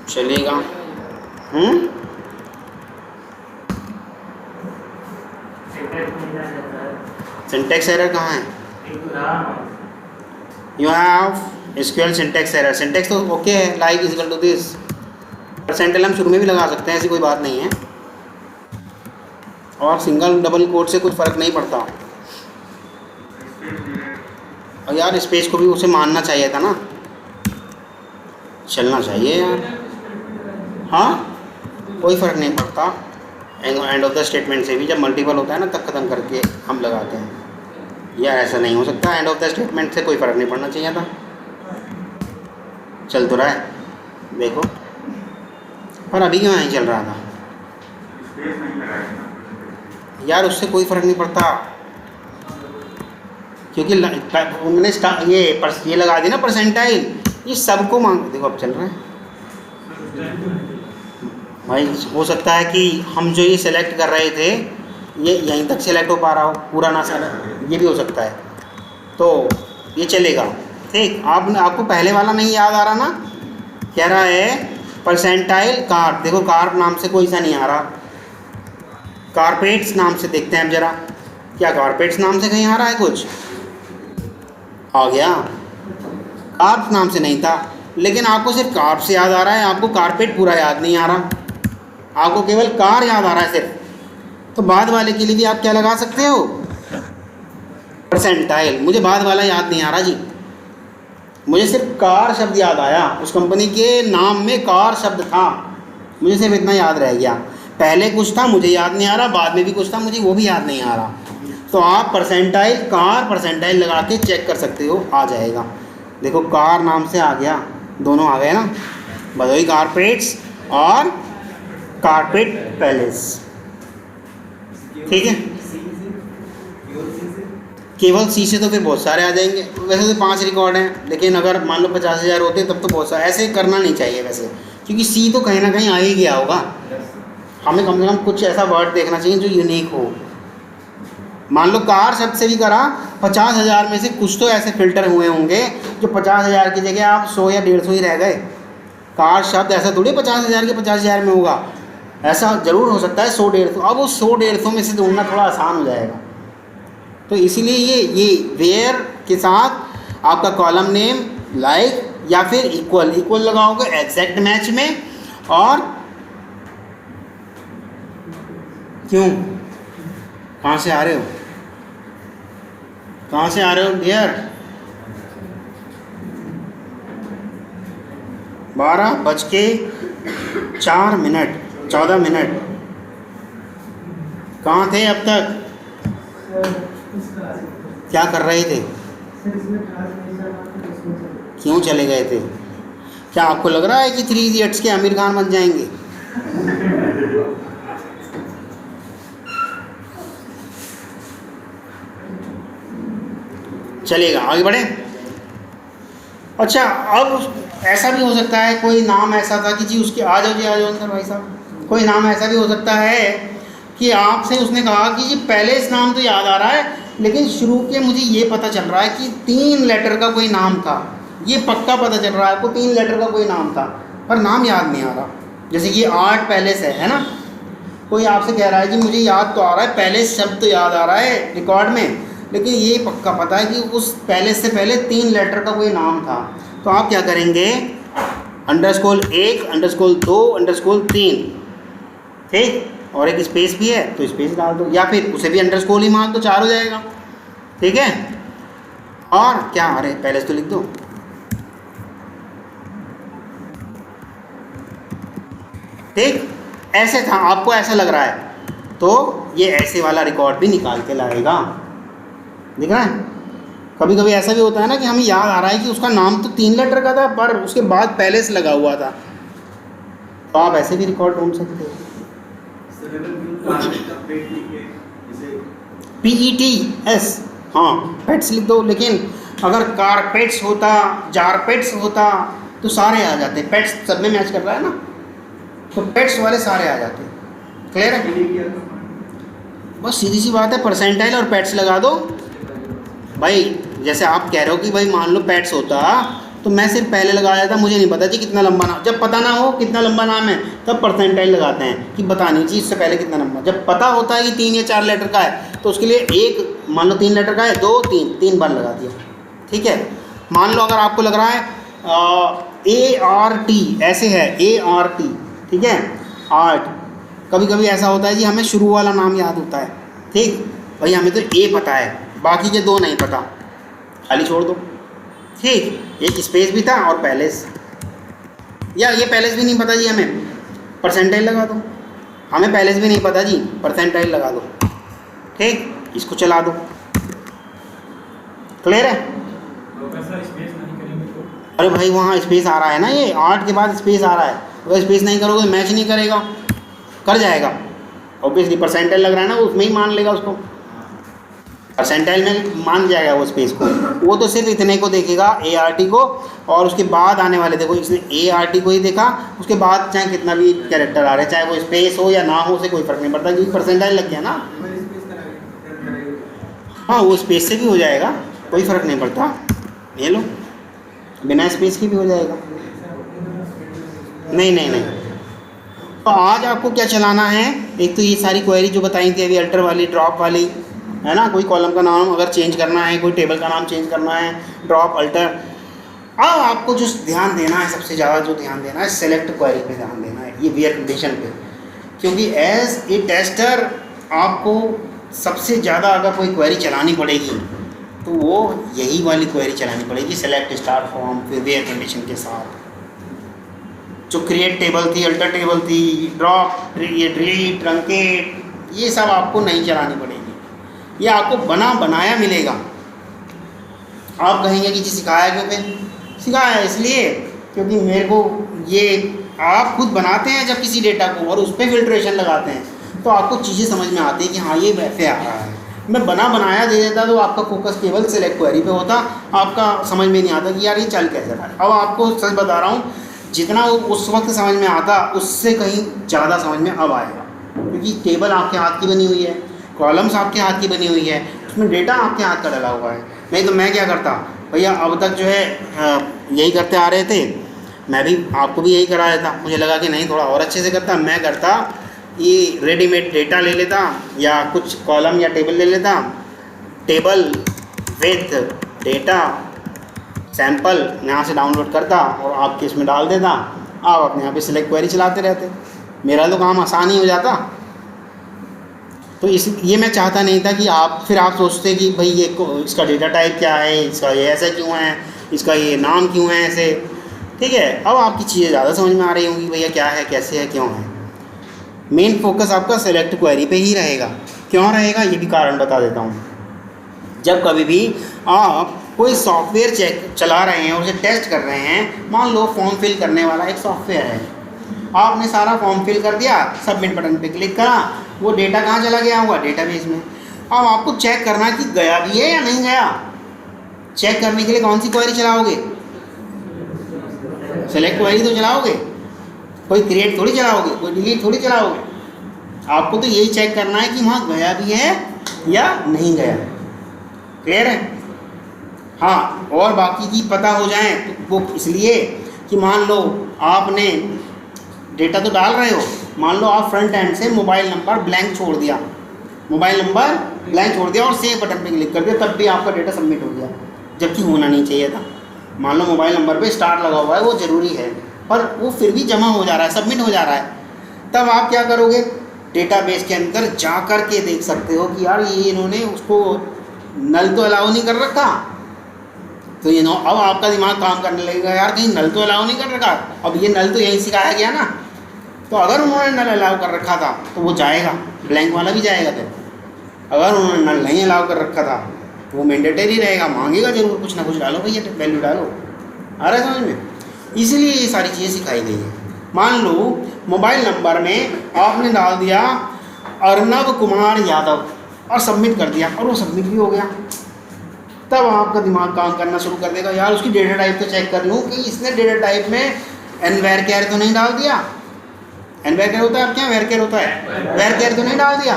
चलेगा। सिंटैक्स एरर कहाँ है, you have SQL syntax error, syntax तो ओके है, like is equal to this, percentile हम शुरू में भी लगा सकते हैं, ऐसी कोई बात नहीं है, और सिंगल डबल कोट से कुछ फ़र्क नहीं पड़ता। और यार स्पेस को भी उसे मानना चाहिए था ना, चलना चाहिए यार, हाँ कोई फ़र्क नहीं पड़ता। एंड ऑफ द स्टेटमेंट से भी जब मल्टीपल होता है ना तब ख़त्म करके हम लगाते हैं, यार ऐसा नहीं हो सकता, एंड ऑफ द स्टेटमेंट से कोई फ़र्क नहीं पड़ना चाहिए था। चल तो रहा है देखो, पर अभी क्यों नहीं चल रहा था यार, उससे कोई फ़र्क नहीं पड़ता, क्योंकि उन्होंने ये लगा दी ना परसेंटाइल, ये सबको मांग, देखो अब चल रहा है भाई। हो सकता है कि हम जो ये सेलेक्ट कर रहे थे ये यहीं तक सेलेक्ट हो पा रहा हो, पूरा ना सेलेक्ट, ये भी हो सकता है, तो ये चलेगा, ठीक। आपको पहले वाला नहीं याद आ रहा ना, कह रहा है परसेंटाइल कार्प, देखो कार्प नाम से कोई सा नहीं आ रहा, कारपेट्स नाम से देखते हैं अब जरा, क्या कारपेट्स नाम से कहीं आ रहा है, कुछ आ गया, कार्प नाम से नहीं था, लेकिन आपको सिर्फ कार्प से याद आ रहा है, आपको कारपेट पूरा याद नहीं आ रहा, आपको केवल कार याद आ रहा है सिर्फ, तो बाद वाले के लिए भी आप क्या लगा सकते हो, परसेंटाइल। मुझे बाद वाला याद नहीं आ रहा जी, मुझे सिर्फ कार शब्द याद आया, उस कंपनी के नाम में कार शब्द था, मुझे सिर्फ इतना याद रह गया, पहले कुछ था मुझे याद नहीं आ रहा, बाद में भी कुछ था मुझे वो भी याद नहीं आ रहा। तो आप परसेंटाइल कार परसेंटाइल लगा के चेक कर सकते हो, आ जाएगा। देखो कार नाम से आ गया, दोनों आ गए ना, भदोही कारपेट्स और कारपेट पैलेस, ठीक है। केवल सी से तो फिर बहुत सारे आ जाएंगे, वैसे तो 5 रिकॉर्ड हैं, लेकिन अगर मान लो 50,000 होते तब तो बहुत सारे, ऐसे करना नहीं चाहिए वैसे, क्योंकि सी तो कहीं ना कहीं आ ही गया होगा, हमें कम से कम कुछ ऐसा वर्ड देखना चाहिए जो यूनिक हो। मान लो कार शब्द से भी करा 50,000 में से कुछ तो ऐसे फिल्टर हुए होंगे जो 50,000 की जगह आप 100 या 150 ही रह गए। कार शब्द ऐसा थोड़ी 50,000 के 50,000 में होगा, ऐसा ज़रूर हो सकता है 100-150। अब वो 100-150 में से ढूंढना थोड़ा आसान हो जाएगा। तो इसीलिए ये वेयर के साथ आपका कॉलम नेम लाइक या फिर इक्वल लगाओगे एग्जैक्ट मैच में। और क्यों, कहाँ से आ रहे हो, कहाँ से आ रहे हो डियर? 12:04, 14 मिनट। कहाँ थे अब तक, क्या कर रहे थे, क्यों चले गए थे? क्या आपको लग रहा है कि 3 इडियट्स के आमिर खान बन जाएंगे? चलेगा, आगे बढ़े। अच्छा, अब ऐसा भी हो सकता है कोई नाम ऐसा था कि जी उसके, आ जाओ जी, आ जाओ अंदर भाई साहब। कोई नाम ऐसा भी हो सकता है कि आपसे उसने कहा कि जी पहले इस नाम तो याद आ रहा है, लेकिन शुरू के मुझे ये पता चल रहा है कि 3 लेटर का कोई नाम था, ये पक्का पता चल रहा है आपको 3 लेटर का कोई नाम था, पर नाम याद नहीं आ रहा। जैसे कि आर्ट पैलेस है ना, कोई आपसे कह रहा है कि मुझे याद तो आ रहा है, पैलेस शब्द तो याद आ रहा है रिकॉर्ड में, लेकिन ये पक्का पता है कि उस पैलेस से पहले 3 लेटर का कोई नाम था। तो आप क्या करेंगे, _1, _2, _3, ठीक, और एक स्पेस भी है तो स्पेस डाल दो, या फिर उसे भी अंडरस्कोर ही मान दो, 4 हो जाएगा, ठीक है। और क्या, अरे पैलेस तो लिख दो, ठीक। ऐसे था, आपको ऐसा लग रहा है तो ये ऐसे वाला रिकॉर्ड भी निकाल के लाएगा, दिख रहा है। कभी कभी ऐसा भी होता है ना कि हमें याद आ रहा है कि उसका नाम तो 3 लेटर का था पर उसके बाद पैलेस लगा हुआ था, तो आप ऐसे भी रिकॉर्ड ढूंढ सकते हो। PETS, हाँ पेट्स लिख दो, लेकिन अगर कारपेट्स होता, जारपेट्स होता तो सारे आ जाते। पेट्स सब में मैच कर रहा है ना, तो पेट्स वाले सारे आ जाते। क्लियर है, बस सीधी सी बात है, परसेंटाइल और पेट्स लगा दो भाई। जैसे आप कह रहे हो कि भाई मान लो पेट्स होता तो मैं सिर्फ पहले लगा देता, मुझे नहीं पता जी कितना लंबा नाम, जब पता ना हो कितना लंबा नाम है तब परसेंटाइल लगाते हैं कि बतानी चाहिए इससे पहले कितना लंबा। जब पता होता है कि 3 या 4 लेटर का है तो उसके लिए एक, मान लो 3 लेटर का है, 2, 3 बार लगा दिया, ठीक है। मान लो अगर आपको लग रहा है ART, ऐसे है ART, ठीक है, आर्ट। कभी कभी ऐसा होता है जी हमें शुरू वाला नाम याद होता है, ठीक भाई, हमें तो A पता है, बाकी के 2 नहीं पता, खाली छोड़ दो, ठीक। एक स्पेस भी था और पैलेस, या ये पैलेस भी नहीं पता जी हमें, परसेंटाइल लगा दो। हमें पैलेस भी नहीं पता जी, परसेंटाइल लगा दो, ठीक, इसको चला दो। क्लियर है? अरे भाई वहाँ स्पेस आ रहा है ना, ये आर्ट के बाद स्पेस आ रहा है, अगर स्पेस नहीं करोगे मैच नहीं करेगा, कर जाएगा ऑब्वियसली। परसेंटाइल लग रहा है ना, उसमें ही मान लेगा उसको, परसेंटाइल में मान जाएगा वो स्पेस को। वो तो सिर्फ इतने को देखेगा ART को, और उसके बाद आने वाले, देखो इसने ART को ही देखा, उसके बाद चाहे कितना भी कैरेक्टर आ रहे, चाहे वो स्पेस हो या ना हो, उसे कोई फ़र्क नहीं पड़ता क्योंकि परसेंटाइल लग गया ना। हाँ, वो स्पेस से भी हो जाएगा, कोई फ़र्क नहीं पड़ता, ये लो बिना स्पेस की भी हो जाएगा। नहीं, तो आज आपको क्या चलाना है, एक तो ये सारी क्वेरी जो बताई थी अभी, अल्टर वाली, ड्रॉप वाली, है ना। कोई कॉलम का नाम अगर चेंज करना है, कोई टेबल का नाम चेंज करना है, ड्रॉप, अल्टर। अब आपको जो ध्यान देना है, सबसे ज़्यादा जो ध्यान देना है, सेलेक्ट क्वेरी पे ध्यान देना है, ये वेयर कंडीशन पे, क्योंकि एज ए टेस्टर आपको सबसे ज़्यादा अगर कोई क्वेरी चलानी पड़ेगी तो वो यही वाली क्वेरी चलानी पड़ेगी, सेलेक्ट स्टार्ट फ्रॉम, फिर वेयर कंडीशन के साथ। जो क्रिएट टेबल थी, अल्टर टेबल थी, ड्रॉप, ये डिलीट, ट्रंकेट, ये सब आपको नहीं चलानी पड़ेगी, ये आपको बना बनाया मिलेगा। आप कहेंगे कि जी सिखाया क्यों? फिर सिखाया इसलिए क्योंकि मेरे को ये, आप खुद बनाते हैं जब किसी डेटा को और उस पर फिल्ट्रेशन लगाते हैं तो आपको चीज़ें समझ में आती है कि हाँ ये वैसे आ रहा है। मैं बना बनाया दे देता तो आपका फोकस केवल सेलेक्ट क्वेरी पे होता, आपका समझ में नहीं आता कि यार ये चल कैसे रहा है। अब आपको सच बता रहा हूँ, जितना उस वक्त समझ में आता उससे कहीं ज़्यादा समझ में अब आएगा, क्योंकि टेबल आपके हाथ की बनी हुई है, कॉलम्स आपके हाथ की बनी हुई है, उसमें डेटा आपके हाथ का डला हुआ है। नहीं तो मैं क्या करता भैया, अब तक जो है यही करते आ रहे थे, मैं भी आपको भी यही करा देता। मुझे लगा कि नहीं थोड़ा और अच्छे से करता, मैं करता ये रेडीमेड डेटा ले लेता या कुछ कॉलम या टेबल ले लेता, टेबल विथ डेटा सैंपल यहाँ से डाउनलोड करता और आपके इसमें डाल देता, आप अपने यहाँ पे सिलेक्ट क्वेरी चलाते रहते, मेरा तो काम आसान ही हो जाता। तो ये मैं चाहता नहीं था कि आप सोचते कि भाई ये इसका डेटा टाइप क्या है, इसका ये ऐसा क्यों है, इसका ये नाम क्यों है ऐसे। ठीक है, अब आपकी चीज़ें ज़्यादा समझ में आ रही होंगी भैया क्या है, कैसे है, क्यों है। मेन फोकस आपका सेलेक्ट क्वेरी पे ही रहेगा। क्यों रहेगा ये भी कारण बता देता हूँ। जब कभी भी आप कोई सॉफ्टवेयर चला रहे हैं, उसे टेस्ट कर रहे हैं, मान लो फॉर्म फिल करने वाला एक सॉफ्टवेयर है, आपने सारा फॉर्म फिल कर दिया, सबमिट बटन पे क्लिक करा, वो डेटा कहाँ चला गया होगा, डेटाबेस में। अब आपको चेक करना है कि गया भी है या नहीं गया। चेक करने के लिए कौन सी क्वेरी चलाओगे, सेलेक्ट क्वेरी तो चलाओगे, कोई क्रिएट थोड़ी चलाओगे, कोई डिलीट थोड़ी चलाओगे। आपको तो यही चेक करना है कि वहाँ गया भी है या नहीं गया। क्लियर है? हाँ, और बाकी की पता हो जाए तो वो इसलिए कि मान लो आपने डेटा तो डाल रहे हो, मान लो आप फ्रंट एंड से मोबाइल नंबर ब्लैंक छोड़ दिया, और सेव बटन पे क्लिक कर दिया, तब भी आपका डेटा सबमिट हो गया, जबकि होना नहीं चाहिए था। मान लो मोबाइल नंबर पे स्टार लगा हुआ है, वो ज़रूरी है, पर वो फिर भी जमा हो जा रहा है, सबमिट हो जा रहा है। तब आप क्या करोगे, डेटाबेस के अंदर जा कर के देख सकते हो कि यार ये इन्होंने उसको नल तो अलाउ नहीं कर रखा, तो अब आपका दिमाग काम करने लगेगा, यार कहीं नल तो अलाउ नहीं कर रखा, अब ये नल तो यहीं सिखाया गया ना, तो अगर उन्होंने नल अलाउ कर रखा था तो वो जाएगा, ब्लैंक वाला भी जाएगा। फिर अगर उन्होंने नल नहीं अलाउ कर रखा था तो वो मैंडेटरी रहेगा, मांगेगा जरूर, कुछ ना कुछ डालो भैया, वैल्यू डालो। आ रहा है समझ में? इसलिए ये सारी चीज़ें सिखाई गई है। मान लो मोबाइल नंबर में आपने डाल दिया अर्नब कुमार यादव और सबमिट कर दिया, और वो सबमिट भी हो गया, तब आपका दिमाग काम करना शुरू कर देगा, यार उसकी डेटा टाइप तो चेक कर लूँ कि इसने डेटा टाइप में एनवेरकेयर तो नहीं डाल दिया। एनवेरकेयर होता है, आप क्या वेरकेयर होता है, वेरकेयर तो नहीं डाल दिया।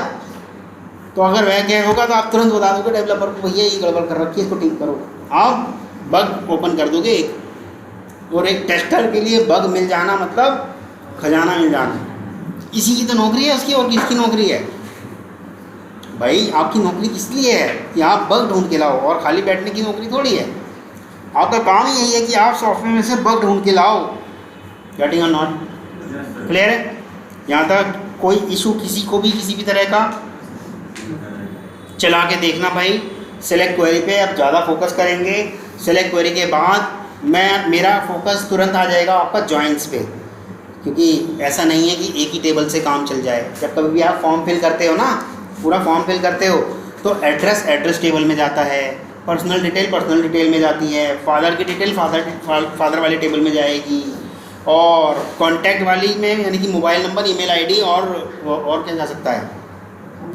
तो अगर वेरकेयर होगा तो आप तुरंत बता दोगे डेवलपर को, भैया ये गड़बड़ कर रखी है, इसको ठीक करो। आप बग ओपन कर दोगे एक, और एक टेस्टर के लिए बग मिल जाना मतलब खजाना मिल जाना। इसी की तो नौकरी है उसकी, और किसकी नौकरी है भाई? आपकी नौकरी किस लिए है कि आप बग ढूंढ के लाओ, और खाली बैठने की नौकरी थोड़ी है। आपका काम ही यही है कि आप सॉफ्टवेयर में से बग ढूंढ के लाओ। गेटिंग और नॉट क्लियर है? यहाँ तक कोई इशू किसी को भी किसी भी तरह का चला के देखना भाई। सेलेक्ट क्वेरी पे अब ज़्यादा फोकस करेंगे। सेलेक्ट क्वेरी के बाद मेरा फोकस तुरंत आ जाएगा आपका जॉइंट्स पे, क्योंकि ऐसा नहीं है कि एक ही टेबल से काम चल जाए। जब कभी भी आप फॉर्म फिल करते हो ना, पूरा फॉर्म फिल करते हो, तो एड्रेस टेबल में जाता है, पर्सनल डिटेल में जाती है, फादर की डिटेल फादर वाले टेबल में जाएगी, और कॉन्टैक्ट वाली में यानी कि मोबाइल नंबर, ईमेल आईडी और क्या जा सकता है,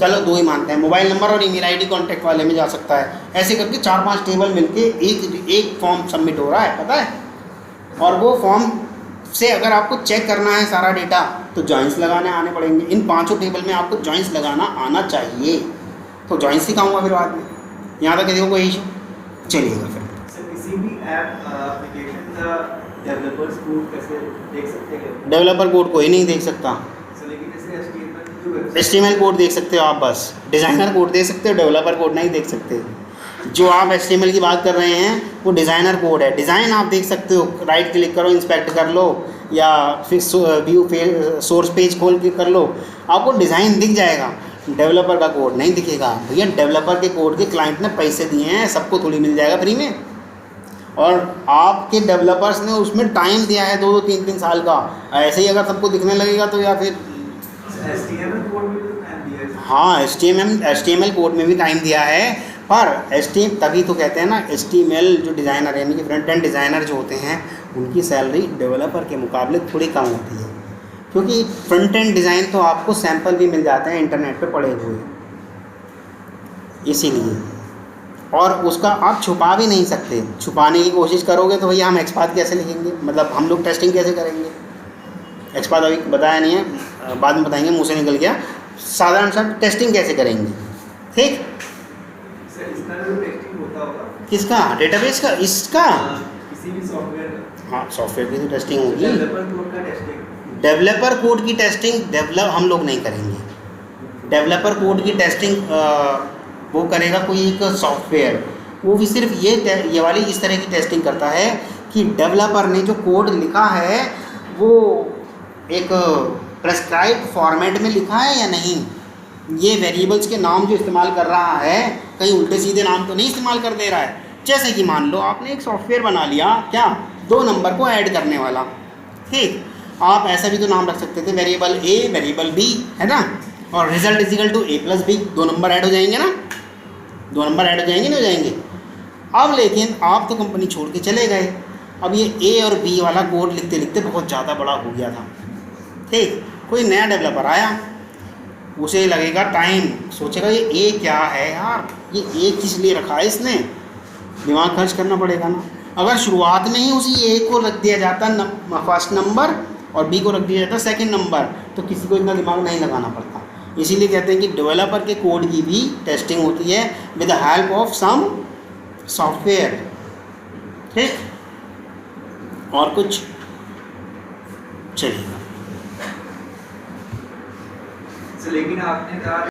चलो दो ही मानते हैं, मोबाइल नंबर और ईमेल आईडी कॉन्टैक्ट वाले में जा सकता है। ऐसे करके 4-5 टेबल मिलके एक फॉर्म सबमिट हो रहा है, पता है। और वो फॉर्म से अगर आपको चेक करना है सारा डेटा तो जॉइंट्स लगाने आने पड़ेंगे। इन 5 टेबल में आपको जॉइंट्स लगाना आना चाहिए, तो जॉइंट्स सिखाऊंगा फिर बाद में। यहाँ तक देखो कोई इशू चलिएगा फिर। सर किसी भी ऐप एप्लीकेशन का डेवलपर्स कोड कैसे देख सकते हैं? डेवलपर कोड कोई नहीं देख सकता। सर लेकिन जैसे HTML कोड देख सकते हो आप, बस डिज़ाइनर कोड देख सकते हो, डेवलपर कोड नहीं देख सकते। जो आप HTML की बात कर रहे हैं वो डिज़ाइनर कोड है। डिज़ाइन आप देख सकते हो, राइट क्लिक करो, इंस्पेक्ट कर लो, या फिर व्यू सोर्स पेज खोल के कर लो, आपको डिज़ाइन दिख जाएगा। डेवलपर का कोड नहीं दिखेगा भैया। डेवलपर के कोड के क्लाइंट ने पैसे दिए हैं, सबको थोड़ी मिल जाएगा फ्री में। और आपके डेवलपर्स ने उसमें टाइम दिया है 2-2, 3-3 साल का। ऐसे ही अगर सबको दिखने लगेगा तो या फिर HTML कोड में तो टाइम दिया है। हाँ, HTML कोड में भी टाइम दिया है, पर तभी तो कहते हैं ना, HTML जो डिज़ाइनर यानी कि फ्रंट एंड डिज़ाइनर जो होते हैं उनकी सैलरी डेवलपर के मुकाबले थोड़ी कम होती है, क्योंकि फ्रंट एंड डिज़ाइन तो आपको सैंपल भी मिल जाते हैं इंटरनेट पे पड़े हुए, इसीलिए। और उसका आप छुपा भी नहीं सकते। छुपाने की कोशिश करोगे तो भैया हम एक्सपाथ कैसे लिखेंगे, मतलब हम लोग टेस्टिंग कैसे करेंगे। एक्सपाथ अभी बताया नहीं है, बाद में बताएंगे, मुँह से निकल गया। साधारण सा टेस्टिंग कैसे करेंगे, ठीक। सर किसका? डेटाबेस का? इसका? किसी भी सॉफ्टवेयर का हाँ, सॉफ्टवेयर की तो टेस्टिंग होगी। डेवलपर कोड का टेस्टिंग। डेवलपर कोड की टेस्टिंग हम लोग नहीं करेंगे। डेवलपर कोड की टेस्टिंग वो करेगा कोई एक सॉफ्टवेयर, वो भी सिर्फ ये वाली इस तरह की टेस्टिंग करता है कि डेवलपर ने जो कोड लिखा है वो एक प्रेस्क्राइब फॉर्मेट में लिखा है या नहीं, ये वेरिएबल्स के नाम जो इस्तेमाल कर रहा है कहीं उल्टे सीधे नाम तो नहीं इस्तेमाल कर दे रहा है। जैसे कि मान लो आपने एक सॉफ्टवेयर बना लिया, क्या, 2 नंबर को ऐड करने वाला, ठीक, आप ऐसा भी तो नाम रख सकते थे, वेरिएबल ए वेरिएबल बी, है ना, और result is equal to a+b, 2 number add हो जाएंगे ना, 2 नंबर ऐड हो जाएंगे ना, हो जाएंगे। अब लेकिन आप तो कंपनी छोड़ के चले गए, अब ये ए और बी वाला कोड लिखते लिखते बहुत ज़्यादा बड़ा हो गया था, ठीक, कोई नया डेवलपर आया, उसे लगेगा टाइम, सोचेगा ये ए क्या है यार, ये ए किस लिए रखा है इसने, दिमाग खर्च करना पड़ेगा ना। अगर शुरुआत में ही उसी ए को रख दिया जाता फर्स्ट नंबर और बी को रख दिया जाता सेकंड नंबर, तो किसी को इतना दिमाग नहीं लगाना पड़ता। इसीलिए कहते हैं कि डेवलपर के कोड की भी टेस्टिंग होती है with the help of some software, ठीक, और कुछ चलिएगा। लेकिन आपने कहा